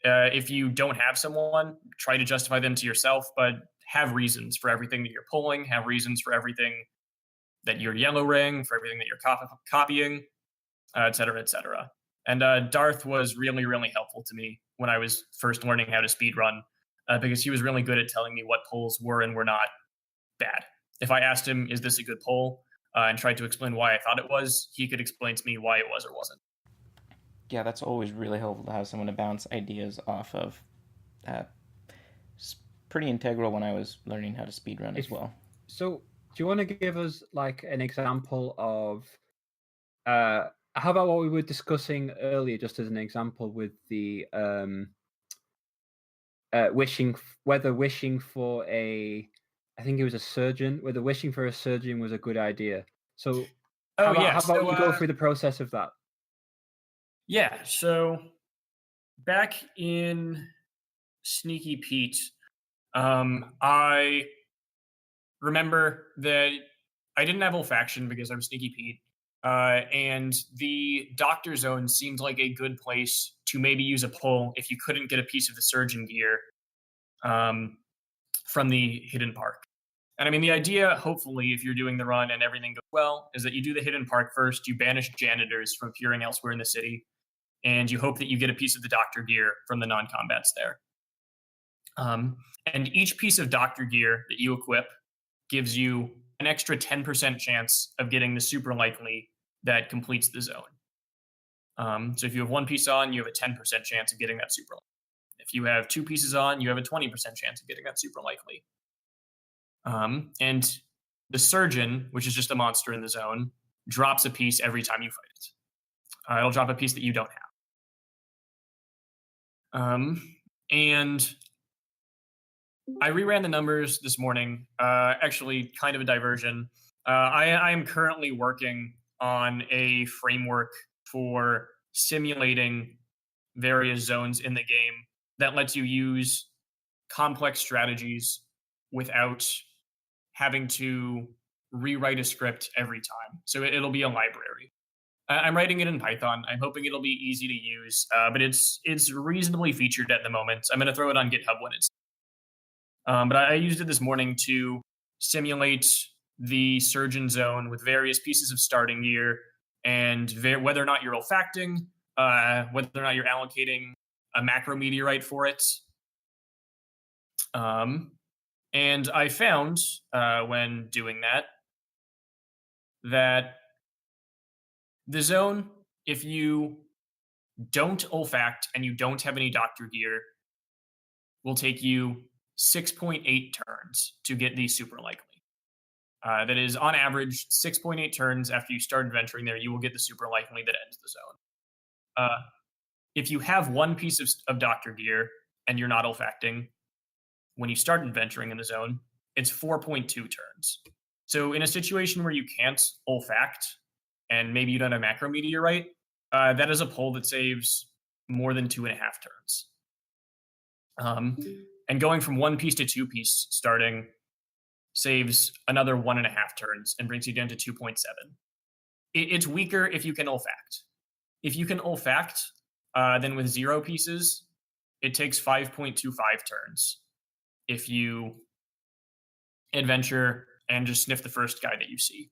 [SPEAKER 2] If you don't have someone, try to justify them to yourself, but have reasons for everything that you're pulling, have reasons for everything that you're yellow raying, for everything that you're copying, et cetera, et cetera. And Darth was really, really helpful to me when I was first learning how to speedrun, because he was really good at telling me what pulls were and were not bad. If I asked him, is this a good pull, and tried to explain why I thought it was, he could explain to me why it was or wasn't.
[SPEAKER 3] Yeah, that's always really helpful to have someone to bounce ideas off of. It's pretty integral when I was learning how to speedrun as well.
[SPEAKER 1] So, do you want to give us like an example of, how about what we were discussing earlier, just as an example with the wishing for a, I think it was a surgeon, whether wishing for a surgeon was a good idea. So, how about you go through the process of that?
[SPEAKER 2] Yeah, so back in Sneaky Pete, I remember that I didn't have olfaction because I was Sneaky Pete, and the doctor zone seemed like a good place to maybe use a pull if you couldn't get a piece of the surgeon gear from the hidden park. And I mean, the idea, hopefully, if you're doing the run and everything goes well, is that you do the hidden park first, you banish janitors from appearing elsewhere in the city, and you hope that you get a piece of the doctor gear from the non-combats there. And each piece of doctor gear that you equip gives you an extra 10% chance of getting the super likely that completes the zone. So if you have one piece on, you have a 10% chance of getting that super likely. If you have two pieces on, you have a 20% chance of getting that super likely. And the surgeon, which is just a monster in the zone, drops a piece every time you fight it. It'll drop a piece that you don't have. And I reran the numbers this morning. Actually, kind of a diversion. I am currently working on a framework for simulating various zones in the game that lets you use complex strategies without having to rewrite a script every time. So it'll be a library. I'm writing it in Python. I'm hoping it'll be easy to use, but it's reasonably featured at the moment. I'm going to throw it on GitHub when it's. But I used it this morning to simulate the surgeon zone with various pieces of starting gear and whether or not you're olfacting, whether or not you're allocating a macro meteorite for it. And I found when doing that the zone, if you don't olfact and you don't have any doctor gear, will take you 6.8 turns to get the super likely. That is, on average, 6.8 turns after you start adventuring there, you will get the super likely that ends the zone. If you have one piece of doctor gear and you're not olfacting, when you start adventuring in the zone, it's 4.2 turns. So in a situation where you can't olfact and maybe you don't have macro meteorite, that is a pull that saves more than 2.5 turns. And going from one piece to two piece starting saves another 1.5 turns and brings you down to 2.7. It's weaker if you can olfact. If you can olfact, then with 0 pieces, it takes 5.25 turns. If you adventure and just sniff the first guy that you see.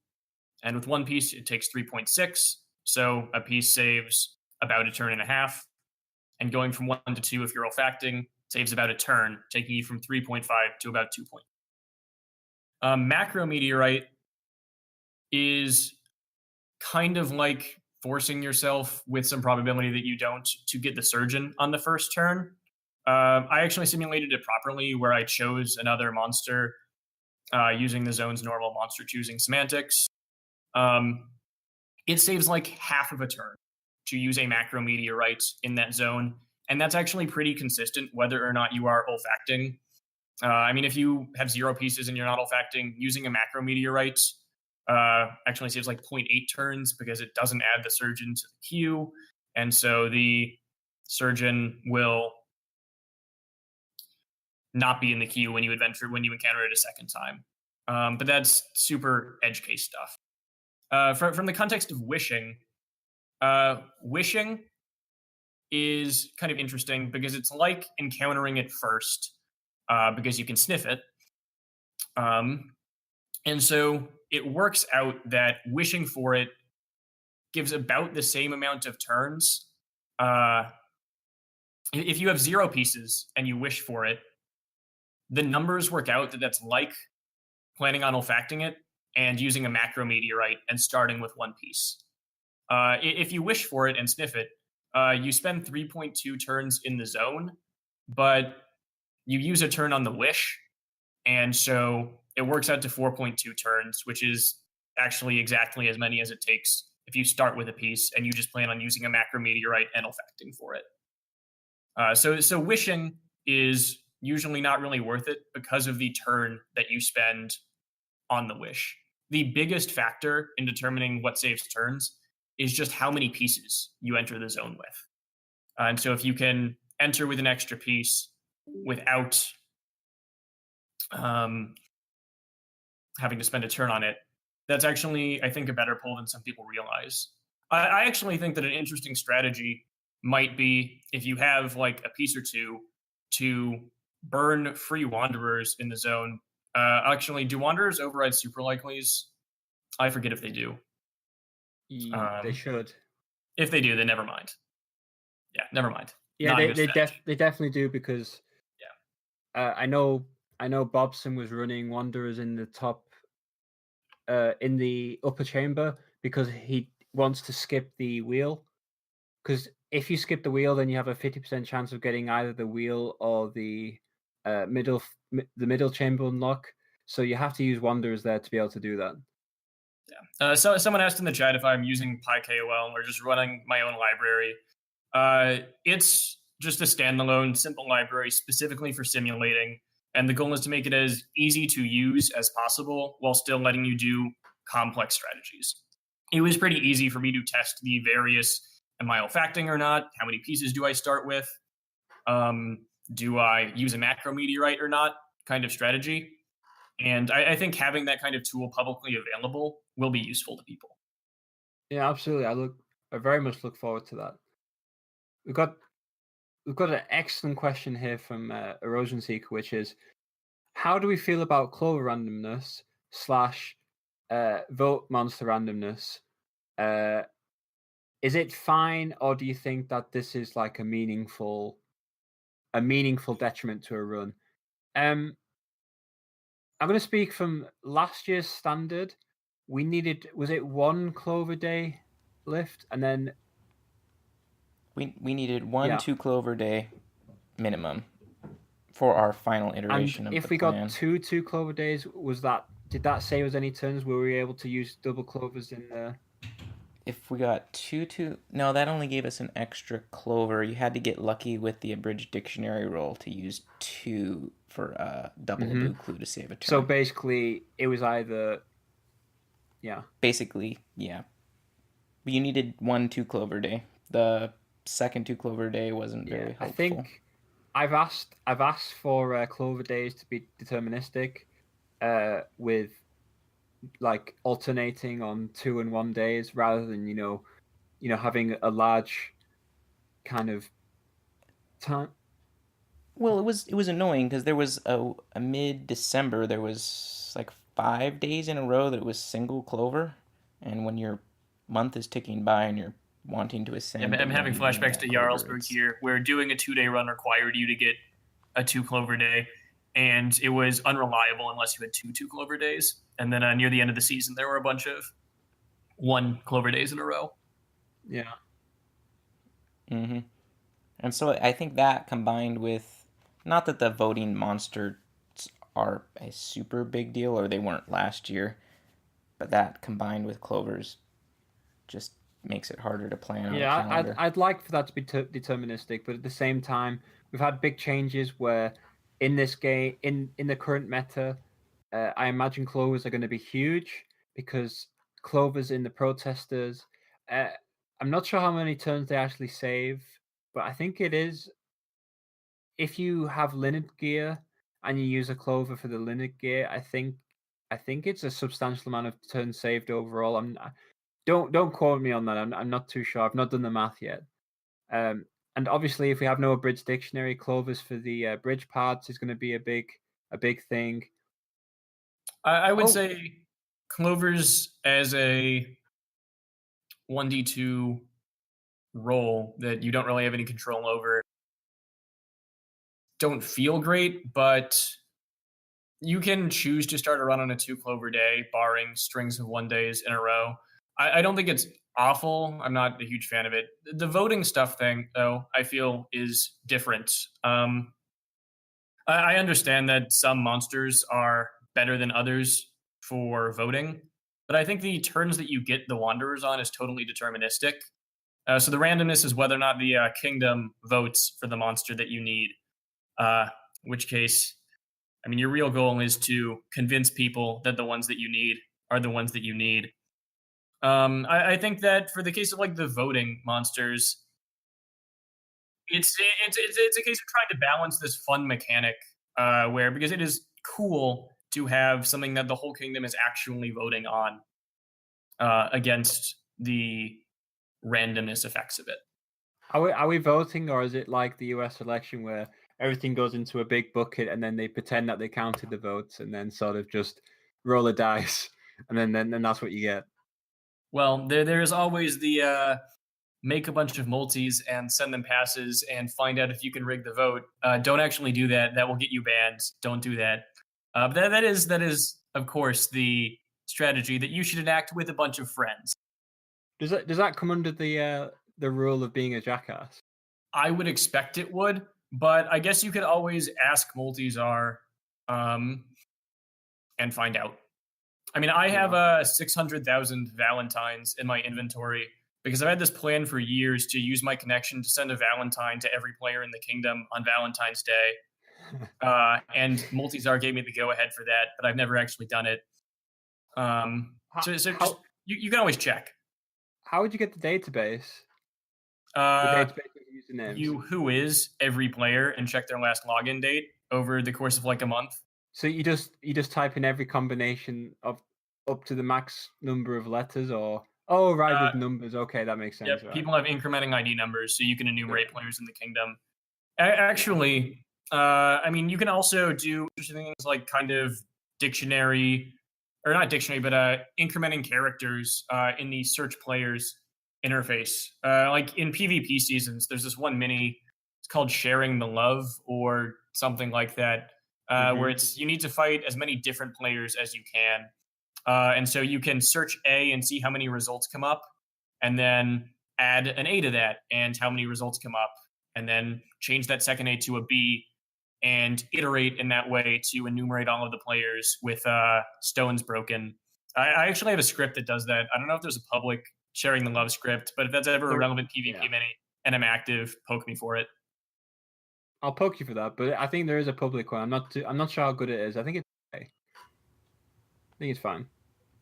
[SPEAKER 2] And with one piece, it takes 3.6. So a piece saves about a turn and a half. And going from 1 to 2, if you're olfacting, saves about a turn, taking you from 3.5 to about 2. Macro meteorite is kind of like forcing yourself with some probability that you don't to get the surgeon on the first turn. I actually simulated it properly where I chose another monster using the zone's normal monster choosing semantics. It saves like half of a turn to use a macro meteorite in that zone. And that's actually pretty consistent whether or not you are olfacting. I mean, if you have 0 pieces and you're not olfacting, using a macro meteorite actually saves like 0.8 turns because it doesn't add the surgeon to the queue. And so the surgeon will not be in the queue when you encounter it a second time. But that's super edge case stuff. From the context of wishing, wishing is kind of interesting because it's like encountering it first because you can sniff it. And so it works out that wishing for it gives about the same amount of turns. If you have 0 pieces and you wish for it, the numbers work out that that's like planning on olfacting it and using a macro meteorite and starting with 1 piece. If you wish for it and sniff it, you spend 3.2 turns in the zone, but you use a turn on the wish, and so it works out to 4.2 turns, which is actually exactly as many as it takes if you start with a piece and you just plan on using a macro meteorite and olfacting for it. So wishing is usually not really worth it because of the turn that you spend on the wish. The biggest factor in determining what saves turns is just how many pieces you enter the zone with. And so if you can enter with an extra piece without having to spend a turn on it, that's actually, I think, a better pull than some people realize. I actually think that an interesting strategy might be if you have like a piece or two to burn free wanderers in the zone. Actually, do wanderers override super likelies? I forget if they do.
[SPEAKER 1] They should.
[SPEAKER 2] If they do, then never mind. Yeah, never mind.
[SPEAKER 1] Yeah, they definitely do because I know Bobson was running wanderers in the top in the upper chamber because he wants to skip the wheel. Because if you skip the wheel, then you have a 50% chance of getting either the wheel or the middle chamber unlock. So you have to use Wanderers there to be able to do that.
[SPEAKER 2] Yeah. So someone asked in the chat if I'm using PyKOL or just running my own library. It's just a standalone, simple library specifically for simulating, and the goal is to make it as easy to use as possible while still letting you do complex strategies. It was pretty easy for me to test the various, am I olfacting or not? How many pieces do I start with? Do I use a macro meteorite or not? Kind of strategy. And I think having that kind of tool publicly available will be useful to people.
[SPEAKER 1] Yeah, absolutely. I very much look forward to that. We've got an excellent question here from Erosion Seeker, which is, how do we feel about Clover randomness / vote monster randomness? Is it fine, or do you think that this is like a meaningful detriment to a run? I'm going to speak from last year's standard. We needed, was it 1 Clover day lift, and then
[SPEAKER 3] we needed 2 Clover day minimum for our final iteration of the plan.
[SPEAKER 1] If we got 2 Clover days, did that save us any turns? Were we able to use double Clovers in there?
[SPEAKER 3] If we got 2, no, that only gave us an extra Clover. You had to get lucky with the abridged dictionary roll to use 2 for double blue clue to save a turn.
[SPEAKER 1] So basically, it was either, yeah.
[SPEAKER 3] Basically, yeah. You needed 1 2 Clover day. The second 2 Clover day wasn't very helpful.
[SPEAKER 1] I think I've asked for Clover days to be deterministic, with like alternating on 2 and 1 days rather than having a large kind of time.
[SPEAKER 3] Well, it was annoying because there was a mid-December, there was like 5 days in a row that it was single Clover, and when your month is ticking by and you're wanting to ascend,
[SPEAKER 2] I'm having flashbacks to Jarlsberg here, where doing a 2-day run required you to get a 2 Clover day, and it was unreliable unless you had 2 Clover days. And then near the end of the season, there were a bunch of 1 Clover days in a row.
[SPEAKER 1] Yeah.
[SPEAKER 3] Mm-hmm. And so I think that combined with, not that the voting monsters are a super big deal, or they weren't last year, but that combined with Clovers just makes it harder to plan out a calendar.
[SPEAKER 1] I'd like for that to be deterministic, but at the same time, we've had big changes where in this game, in the current meta, I imagine Clovers are going to be huge because Clovers in the protesters, I'm not sure how many turns they actually save, but I think it is, if you have Linnet gear and you use a Clover for the Linnet gear, I think it's a substantial amount of turns saved overall. Don't quote me on that. I'm not too sure. I've not done the math yet. And obviously, if we have no abridged dictionary, Clovers for the bridge parts is going to be a big thing.
[SPEAKER 2] I would say Clovers as a 1d2 role that you don't really have any control over don't feel great, but you can choose to start a run on a 2 Clover day, barring strings of 1 days in a row. I don't think it's awful. I'm not a huge fan of it. The voting stuff thing, though, I feel is different. I understand that some monsters are better than others for voting, but I think the turns that you get the Wanderers on is totally deterministic. So the randomness is whether or not the kingdom votes for the monster that you need. In which case, I mean, your real goal is to convince people that the ones that you need are the ones that you need. I think that for the case of like the voting monsters, it's a case of trying to balance this fun mechanic, where, because it is cool to have something that the whole kingdom is actually voting on, against the randomness effects of it.
[SPEAKER 1] Are we voting, or is it like the US election where everything goes into a big bucket and then they pretend that they counted the votes and then sort of just roll a dice and then that's what you get?
[SPEAKER 2] Well, there's always the make a bunch of multis and send them passes and find out if you can rig the vote. Don't actually do that. That will get you banned. Don't do that. But that is, of course, the strategy that you should enact with a bunch of friends.
[SPEAKER 1] Does that come under the rule of being a jackass?
[SPEAKER 2] I would expect it would, but I guess you could always ask Multizar and find out. I mean, I have 600,000 Valentines in my inventory because I've had this plan for years to use my connection to send a Valentine to every player in the kingdom on Valentine's Day. And Multizar gave me the go-ahead for that, but I've never actually done it. You can always check.
[SPEAKER 1] How would you get the database? The database of usernames.
[SPEAKER 2] You whois every player and check their last login date over the course of like a month.
[SPEAKER 1] So you just type in every combination of up to the max number of letters, or with numbers. Okay, that makes sense.
[SPEAKER 2] Yep,
[SPEAKER 1] right.
[SPEAKER 2] People have incrementing ID numbers, so you can enumerate players in the kingdom. Actually, I mean, you can also do things like kind of dictionary, or not dictionary, but incrementing characters in the search players interface. Like in PvP seasons, there's this one mini. It's called Sharing the Love or something like that. Where you need to fight as many different players as you can. And so you can search A and see how many results come up, and then add an A to that and how many results come up, and then change that second A to a B and iterate in that way to enumerate all of the players with stones broken. I actually have a script that does that. I don't know if there's a public Sharing the Love script, but if that's ever a relevant PvP mini and I'm active, poke me for it.
[SPEAKER 1] I'll poke you for that, but I think there is a public one. I'm not sure how good it is. I think it's okay. I think it's fine.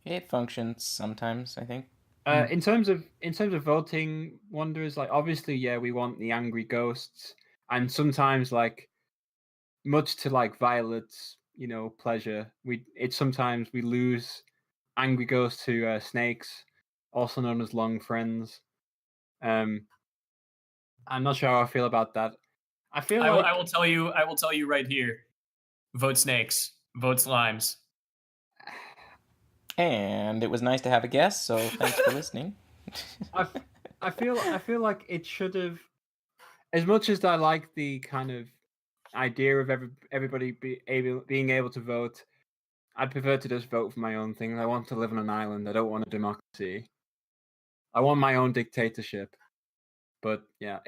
[SPEAKER 3] It functions sometimes, I think.
[SPEAKER 1] In terms of voting wanderers, like obviously, we want the angry ghosts, and sometimes like much to like Violet's, pleasure, sometimes we lose angry ghosts to snakes, also known as long friends. I'm not sure how I feel about that.
[SPEAKER 2] I will tell you right here. Vote snakes. Vote slimes.
[SPEAKER 3] And it was nice to have a guest, so thanks for listening.
[SPEAKER 1] I feel like it should have, as much as I like the kind of idea of everybody being able to vote, I'd prefer to just vote for my own thing. I want to live on an island. I don't want a democracy. I want my own dictatorship. But yeah,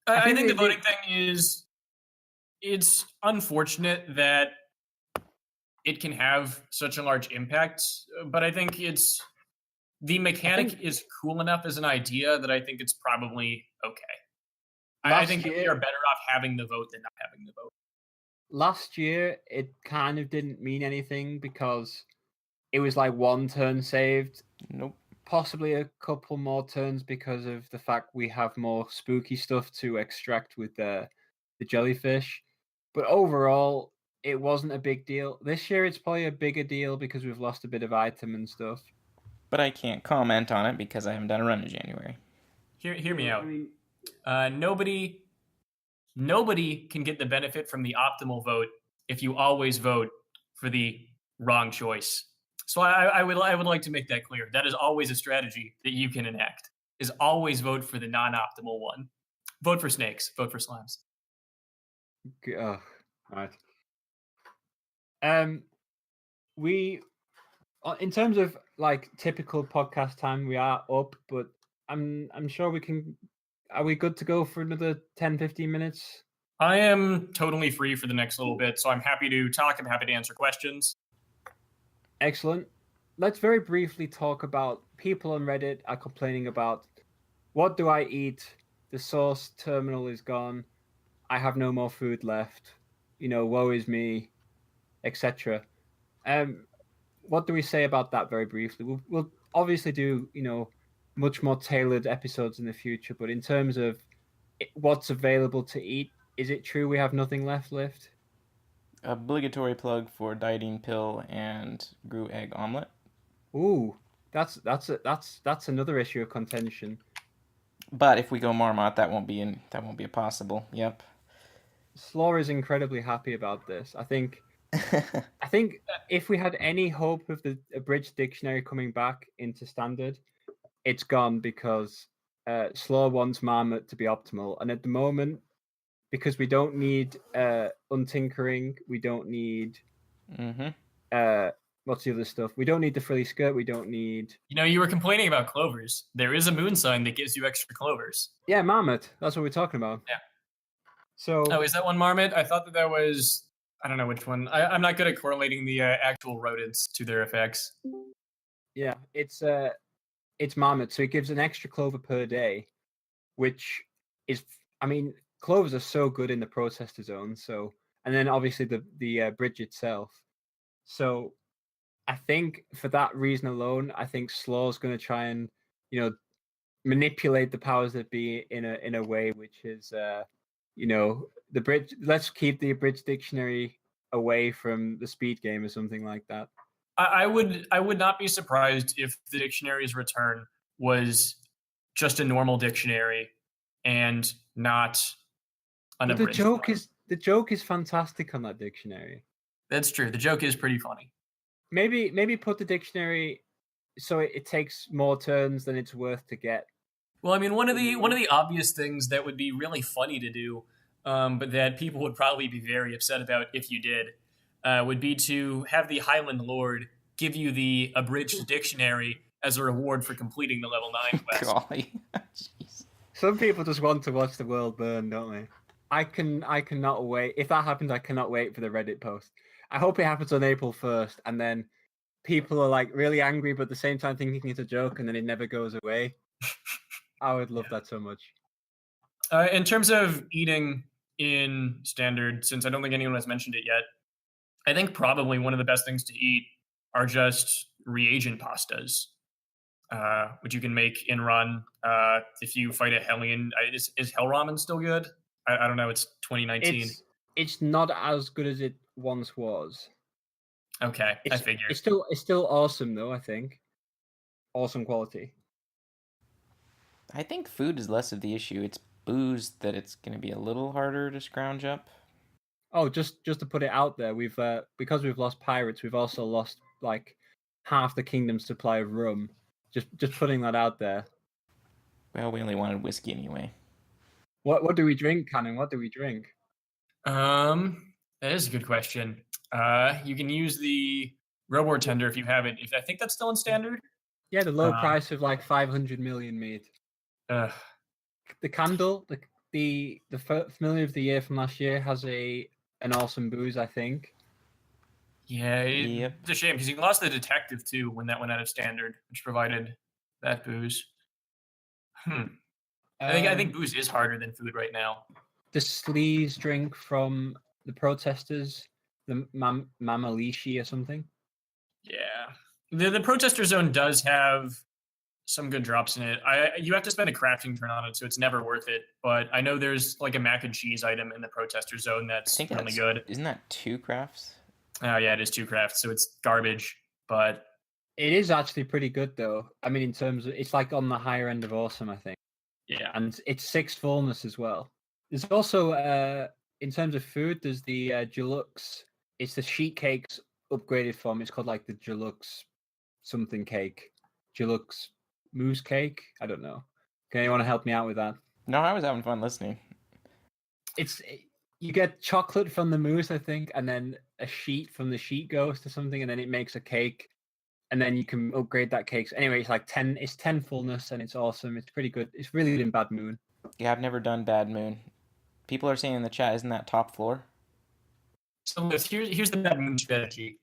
[SPEAKER 2] I think the voting thing is, it's unfortunate that it can have such a large impact, but I think the mechanic is cool enough as an idea that I think it's probably okay. I think we are better off having the vote than not having the vote.
[SPEAKER 1] Last year, it kind of didn't mean anything because it was like one turn saved.
[SPEAKER 3] Nope.
[SPEAKER 1] Possibly a couple more turns because of the fact we have more spooky stuff to extract with the jellyfish. But overall, it wasn't a big deal. This year, it's probably a bigger deal because we've lost a bit of item and stuff.
[SPEAKER 3] But I can't comment on it because I haven't done a run in January.
[SPEAKER 2] Hear me out. Nobody can get the benefit from the optimal vote if you always vote for the wrong choice. So I would like to make that clear. That is always a strategy that you can enact, is always vote for the non-optimal one. Vote for snakes. Vote for slimes.
[SPEAKER 1] All right. We, in terms of like typical podcast time, we are up, but I'm sure we can. Are we good to go for another 10-15 minutes?
[SPEAKER 2] I am totally free for the next little bit, so I'm happy to talk. I'm happy to answer questions.
[SPEAKER 1] Excellent. Let's very briefly talk about people on Reddit are complaining about, what do I eat? The source terminal is gone. I have no more food left. Woe is me, etc. What do we say about that very briefly? We'll obviously do, much more tailored episodes in the future, but in terms of what's available to eat, is it true we have nothing left?
[SPEAKER 3] Obligatory plug for dieting pill and Gru egg omelet.
[SPEAKER 1] Ooh, that's another issue of contention.
[SPEAKER 3] But if we go Marmot, that won't be a possible. Yep.
[SPEAKER 1] Slaw is incredibly happy about this. I think if we had any hope of the abridged dictionary coming back into standard, it's gone because Slaw wants Marmot to be optimal, and at the moment, because we don't need untinkering, we don't need what's the other stuff? We don't need the frilly skirt. We don't need.
[SPEAKER 2] You were complaining about clovers. There is a moon sign that gives you extra clovers.
[SPEAKER 1] Yeah, marmot. That's what we're talking about.
[SPEAKER 2] Yeah.
[SPEAKER 1] So.
[SPEAKER 2] Oh, is that one marmot? I thought that was. I don't know which one. I'm not good at correlating the actual rodents to their effects.
[SPEAKER 1] Yeah, it's marmot, so it gives an extra clover per day, which is, I mean, clovers are so good in the protester zone. So, and then obviously the bridge itself. So, I think for that reason alone, I think Slaw's going to try and manipulate the powers that be in a way which is the bridge. Let's keep the abridged dictionary away from the speed game or something like that.
[SPEAKER 2] I would not be surprised if the dictionary's return was just a normal dictionary and not an abridged one.
[SPEAKER 1] The joke is fantastic on that dictionary.
[SPEAKER 2] That's true. The joke is pretty funny.
[SPEAKER 1] Maybe put the dictionary so it takes more turns than it's worth to get.
[SPEAKER 2] Well, I mean, one of the obvious things that would be really funny to do, but that people would probably be very upset about if you did, would be to have the Highland Lord give you the abridged dictionary as a reward for completing the level 9 quest.
[SPEAKER 3] Golly. Jeez.
[SPEAKER 1] Some people just want to watch the world burn, don't they? I cannot wait. If that happens, I cannot wait for the Reddit post. I hope it happens on April 1st, and then people are like really angry, but at the same time thinking it's a joke, and then it never goes away. I would love that so much.
[SPEAKER 2] In terms of eating in standard, since I don't think anyone has mentioned it yet, I think probably one of the best things to eat are just reagent pastas, which you can make in run if you fight a Hellion. Is Hell Ramen still good? I don't know. It's 2019.
[SPEAKER 1] It's not as good as it once was.
[SPEAKER 2] Okay, I figured.
[SPEAKER 1] It's still awesome though. I think awesome quality.
[SPEAKER 3] I think food is less of the issue. It's booze that it's going to be a little harder to scrounge up.
[SPEAKER 1] Oh, just to put it out there, we've because we've lost pirates, we've also lost like half the kingdom's supply of rum. Just putting that out there.
[SPEAKER 3] Well, we only wanted whiskey anyway.
[SPEAKER 1] What do we drink, Cannon? What do we drink?
[SPEAKER 2] That is a good question. You can use the Robor Tender if you have it. I think that's still in standard.
[SPEAKER 1] Yeah, the low price of like 500 million made. The candle, the Familiar of the Year from last year has an awesome booze, I think.
[SPEAKER 2] Yeah, It's a shame because you lost the detective too when that went out of standard, which provided that booze. I think booze is harder than food right now.
[SPEAKER 1] The sleaze drink from the protesters, the Mamalishi or something.
[SPEAKER 2] Yeah, the protester zone does have some good drops in it. You have to spend a crafting turn on it, so it's never worth it. But I know there's like a mac and cheese item in the protester zone that's really good.
[SPEAKER 3] Isn't that 2 crafts?
[SPEAKER 2] Oh yeah, it is 2 crafts, so it's garbage. But
[SPEAKER 1] it is actually pretty good though. I mean, in terms of it's like on the higher end of awesome, I think.
[SPEAKER 2] Yeah,
[SPEAKER 1] and it's 6 fullness as well. There's also in terms of food, there's the Deluxe. It's the sheet cakes upgraded form. It's called like the Deluxe something cake, Deluxe mousse cake. I don't know. Can anyone help me out with that?
[SPEAKER 3] No, I was having fun listening.
[SPEAKER 1] You get chocolate from the mousse, I think, and then a sheet from the sheet ghost or something, and then it makes a cake, and then you can upgrade that cake. So anyway, it's like 10. It's 10 fullness, and it's awesome. It's pretty good. It's really good in Bad Moon.
[SPEAKER 3] Yeah, I've never done Bad Moon. People are saying in the chat, isn't that top floor?
[SPEAKER 2] So here's the Bad Moon strategy.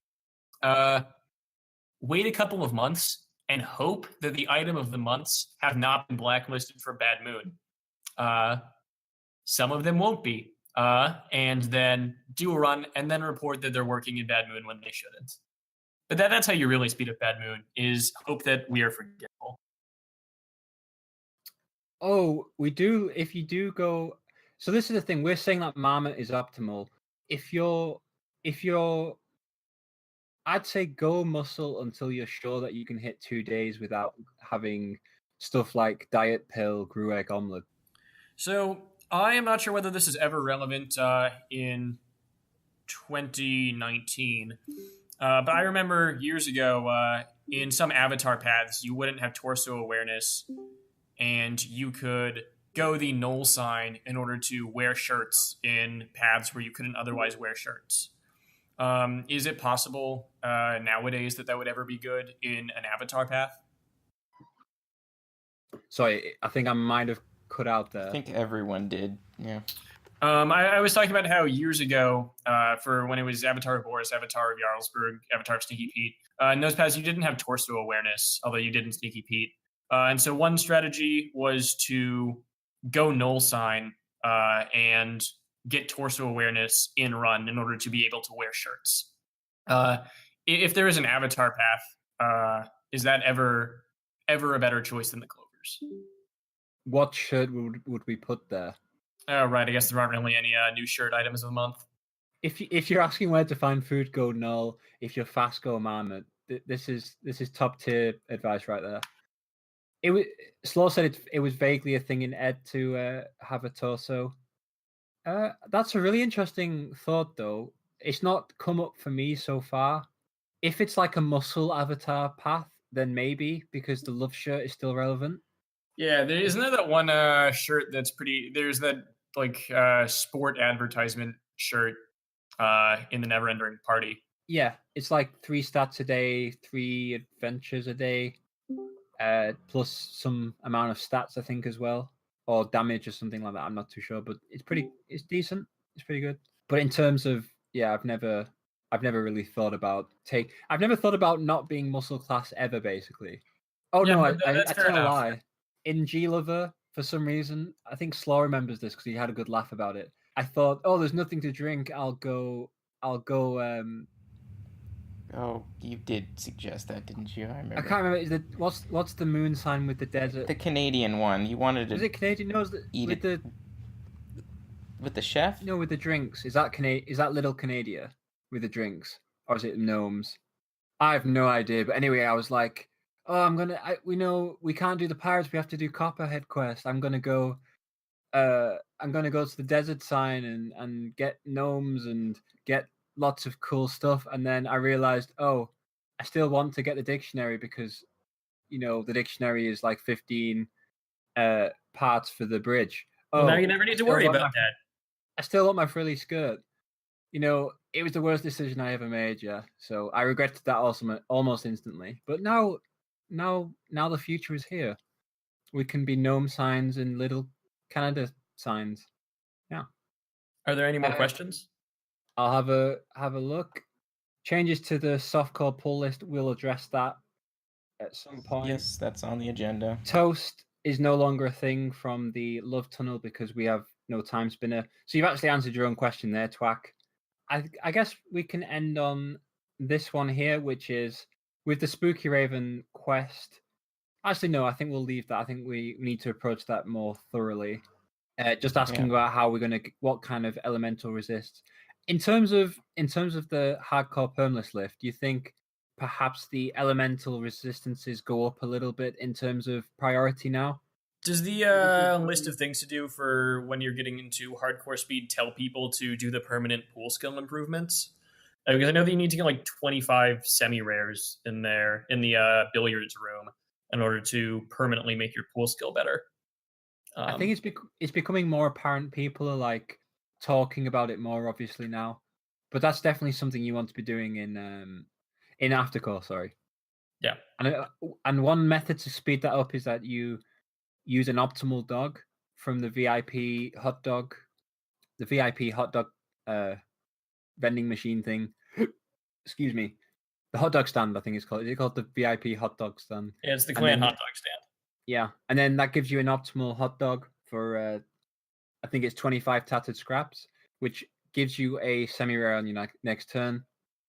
[SPEAKER 2] Wait a couple of months and hope that the item of the months have not been blacklisted for Bad Moon. Some of them won't be. And then do a run and then report that they're working in Bad Moon when they shouldn't. But that's how you really speed up Bad Moon, is hope that we are forgetful.
[SPEAKER 1] Oh, we do. If you do go, so this is the thing. We're saying that Marmot is optimal. If you're, I'd say go muscle until you're sure that you can hit 2 days without having stuff like diet pill, Grueg omelet.
[SPEAKER 2] So I am not sure whether this is ever relevant in 2019. But I remember years ago, in some avatar paths, you wouldn't have torso awareness, and you could go the null sign in order to wear shirts in paths where you couldn't otherwise wear shirts. Is it possible nowadays that would ever be good in an avatar path?
[SPEAKER 1] Sorry, I think I might have cut out there.
[SPEAKER 3] I think everyone did. Yeah.
[SPEAKER 2] I was talking about how years ago, for when it was Avatar of Boris, Avatar of Jarlsberg, Avatar of Sneaky Pete, in those paths you didn't have torso awareness, although you did in Sneaky Pete. And so one strategy was to go null sign and get torso awareness in run in order to be able to wear shirts. If there is an avatar path, is that ever a better choice than the clovers?
[SPEAKER 1] What shirt would we put there?
[SPEAKER 2] Oh, right. I guess there aren't really any new shirt items of the month.
[SPEAKER 1] If you're asking where to find food, go null. If you're fast, go marmot. This is top tier advice right there. It was Slow said it was vaguely a thing in Ed to have a torso. That's a really interesting thought, though. It's not come up for me so far. If it's like a muscle avatar path, then maybe, because the love shirt is still relevant.
[SPEAKER 2] Yeah, isn't there that one shirt that's pretty? There's that like sport advertisement shirt in the Neverending Party.
[SPEAKER 1] Yeah, it's like 3 stats a day, 3 adventures a day, plus some amount of stats, I think, as well, or damage or something like that. I'm not too sure, but it's decent. It's pretty good. But in terms of, yeah, I've never really thought about I've never thought about not being muscle class ever, basically. Oh
[SPEAKER 2] Yeah,
[SPEAKER 1] no,
[SPEAKER 2] but
[SPEAKER 1] I tell a lie. In G-Lover, for some reason, I think Slaw remembers this because he had a good laugh about it. I thought, oh, there's nothing to drink. I'll go.
[SPEAKER 3] Oh, you did suggest that, didn't you? I remember.
[SPEAKER 1] I can't remember. Is it what's the moon sign with the desert?
[SPEAKER 3] The Canadian one. You wanted to.
[SPEAKER 1] Is it Canadian? No,
[SPEAKER 3] eat
[SPEAKER 1] with
[SPEAKER 3] it with the chef.
[SPEAKER 1] No, with the drinks. Is that Little Canada with the drinks, or is it gnomes? I have no idea. But anyway, I was like, oh, we can't do the pirates. We have to do Copperhead quest. I'm gonna go to the desert sign and get gnomes and get lots of cool stuff. And then I realized, oh, I still want to get the dictionary because, the dictionary is like 15 parts for the bridge.
[SPEAKER 2] Well, now you never need to worry about that.
[SPEAKER 1] I still want my frilly skirt. It was the worst decision I ever made, yeah. So I regretted that almost instantly. But now the future is here. We can be gnome signs and Little Canada signs. Yeah.
[SPEAKER 2] Are there any more questions?
[SPEAKER 1] I'll have a look. Changes to the softcore pull list. We'll address that at some point.
[SPEAKER 3] Yes, that's on the agenda.
[SPEAKER 1] Toast is no longer a thing from the Love Tunnel because we have no time spinner. So you've actually answered your own question there, Twack. I guess we can end on this one here, which is with the Spooky Raven quest. Actually, no, I think we'll leave that. I think we need to approach that more thoroughly. Just asking about how we're gonna, what kind of elemental resists. In terms of the hardcore permless lift, do you think perhaps the elemental resistances go up a little bit in terms of priority now?
[SPEAKER 2] Does the list of things to do for when you're getting into hardcore speed tell people to do the permanent pool skill improvements? Because I know that you need to get like 25 semi-rares in there in the billiards room in order to permanently make your pool skill better.
[SPEAKER 1] I think it's becoming more apparent. People are like talking about it more, obviously now, but that's definitely something you want to be doing in aftercore. Sorry.
[SPEAKER 2] Yeah.
[SPEAKER 1] And one method to speed that up is that you use an optimal dog from the VIP hot dog vending machine thing. Excuse me. The hot dog stand, I think it's called. Is it called the VIP hot dog stand?
[SPEAKER 2] Yeah, it's the clan hot dog stand.
[SPEAKER 1] Yeah, and then that gives you an optimal hot dog for, I think it's 25 tattered scraps, which gives you a semi-rare on your next turn.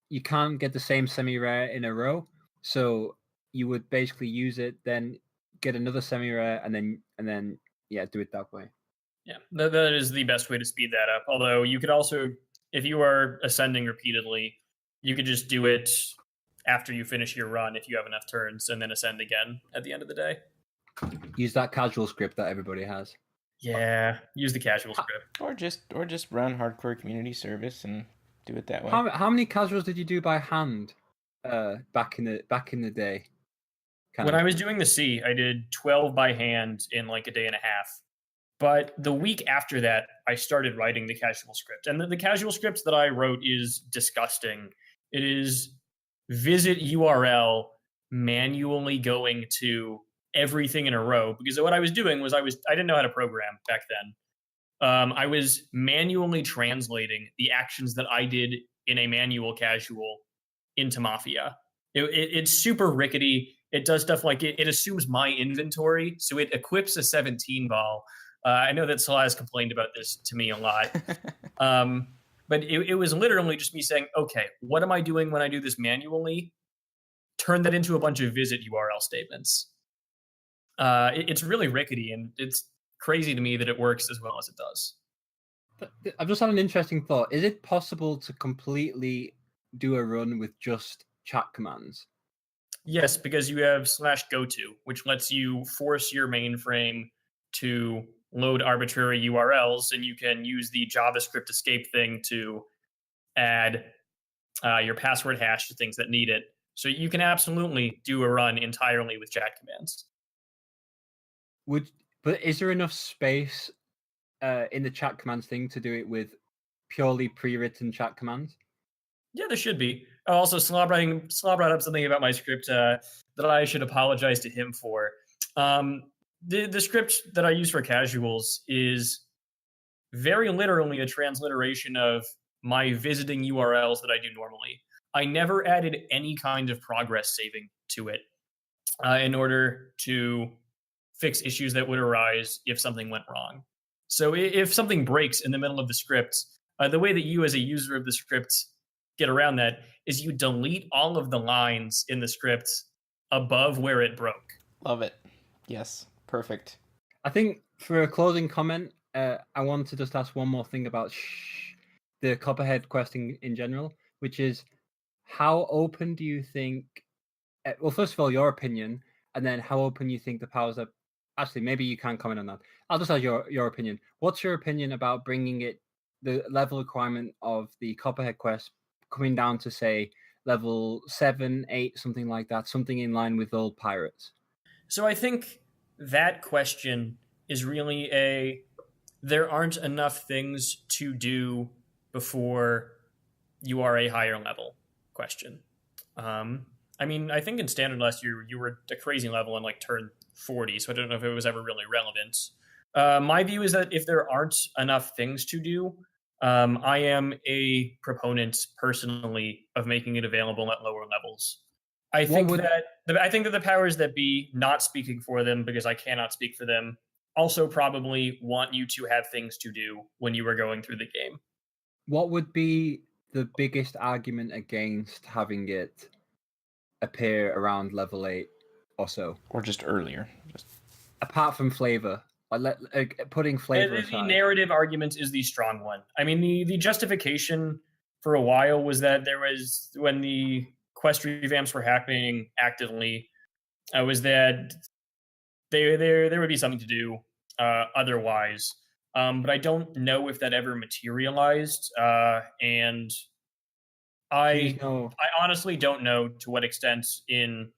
[SPEAKER 1] You can't get the same semi-rare in a row, so you would basically use it, then get another semi-rare, and then do it that way.
[SPEAKER 2] Yeah, that is the best way to speed that up. Although you could also, if you are ascending repeatedly, you could just do it after you finish your run if you have enough turns, and then ascend again at the end of the day.
[SPEAKER 1] Use that casual script that everybody has.
[SPEAKER 2] Yeah, use the casual script.
[SPEAKER 3] Or just run hardcore community service and do it that way.
[SPEAKER 1] How many casuals did you do by hand back in the day?
[SPEAKER 2] When I was doing the C, I did 12 by hand in like a day and a half. But the week after that, I started writing the casual script. And the casual script that I wrote is disgusting. It is visit URL, manually going to everything in a row. Because what I was doing was I didn't know how to program back then. I was manually translating the actions that I did in a manual casual into Mafia. It's super rickety. It does stuff like it assumes my inventory, so it equips a 17 ball. I know that Salah has complained about this to me a lot. But it was literally just me saying, okay, what am I doing when I do this manually? Turn that into a bunch of visit URL statements. It's really rickety, and it's crazy to me that it works as well as it does.
[SPEAKER 1] I've just had an interesting thought. Is it possible to completely do a run with just chat commands?
[SPEAKER 2] Yes, because you have /goto, which lets you force your mainframe to load arbitrary URLs, and you can use the JavaScript escape thing to add your password hash to things that need it. So you can absolutely do a run entirely with chat commands.
[SPEAKER 1] But is there enough space in the chat commands thing to do it with purely pre-written chat commands?
[SPEAKER 2] Yeah, there should be. Also, Slaw brought up something about my script that I should apologize to him for. The script that I use for casuals is very literally a transliteration of my visiting URLs that I do normally. I never added any kind of progress saving to it in order to fix issues that would arise if something went wrong. So if something breaks in the middle of the script, the way that you as a user of the script get around that is you delete all of the lines in the script above where it broke.
[SPEAKER 3] Love it. Yes, perfect.
[SPEAKER 1] I think for a closing comment, I want to just ask one more thing about the Copperhead questing in general, which is how open do you think, well, first of all, your opinion, and then how open you think the powers are. Actually, maybe you can't comment on that. I'll just ask your opinion. What's your opinion about bringing the level requirement of the Copperhead quest coming down to, say, level 7, 8, something like that, something in line with old pirates?
[SPEAKER 2] So I think that question is really there aren't enough things to do before you are a higher level question. I mean, I think in standard last year you were a crazy level on like turn 40, so I don't know if it was ever really relevant. My view is that if there aren't enough things to do, I am a proponent personally of making it available at lower levels. I think that the powers that be, not speaking for them because I cannot speak for them, also probably want you to have things to do when you are going through the game.
[SPEAKER 1] What would be the biggest argument against having it appear around level 8 or so?
[SPEAKER 3] Or just earlier?
[SPEAKER 1] Apart from flavor. Putting flavor aside.
[SPEAKER 2] The narrative argument is the strong one. I mean, the justification for a while was that there was, when the quest revamps were happening actively, was that there would be something to do otherwise. But I don't know if that ever materialized. And I honestly don't know to what extent in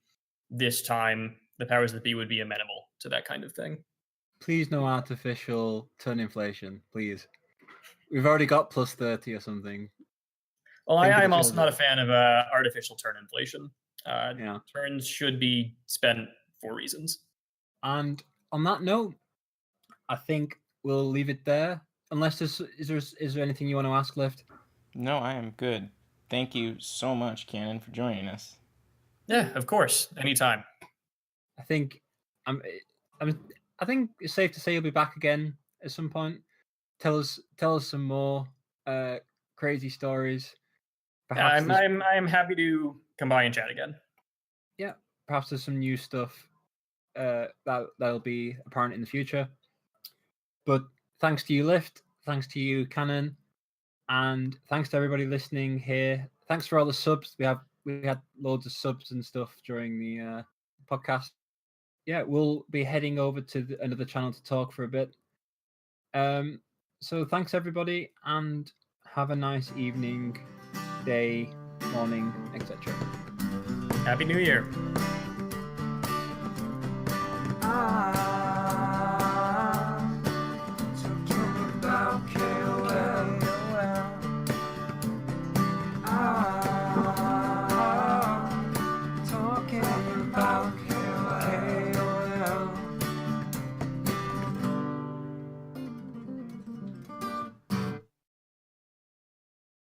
[SPEAKER 2] this time the powers that be would be amenable to that kind of thing.
[SPEAKER 1] Please no artificial turn inflation, please. We've already got plus 30 or something.
[SPEAKER 2] Well, I'm also not a fan of artificial turn inflation. Turns should be spent for reasons.
[SPEAKER 1] And on that note, I think we'll leave it there. Unless is there anything you want to ask, Lift?
[SPEAKER 3] No, I am good. Thank you so much, Cannon, for joining us.
[SPEAKER 2] Yeah, of course. Anytime.
[SPEAKER 1] I think I think it's safe to say you'll be back again at some point. Tell us some more crazy stories.
[SPEAKER 2] Perhaps I'm happy to come by and chat again.
[SPEAKER 1] Yeah, perhaps there's some new stuff that'll be apparent in the future. But thanks to you, Lift. Thanks to you, Cannon, and thanks to everybody listening here. Thanks for all the subs. We had loads of subs and stuff during the podcast. Yeah, we'll be heading over to another channel to talk for a bit. So thanks everybody, and have a nice evening, day, morning, etc.
[SPEAKER 2] Happy New Year.
[SPEAKER 4] thinking about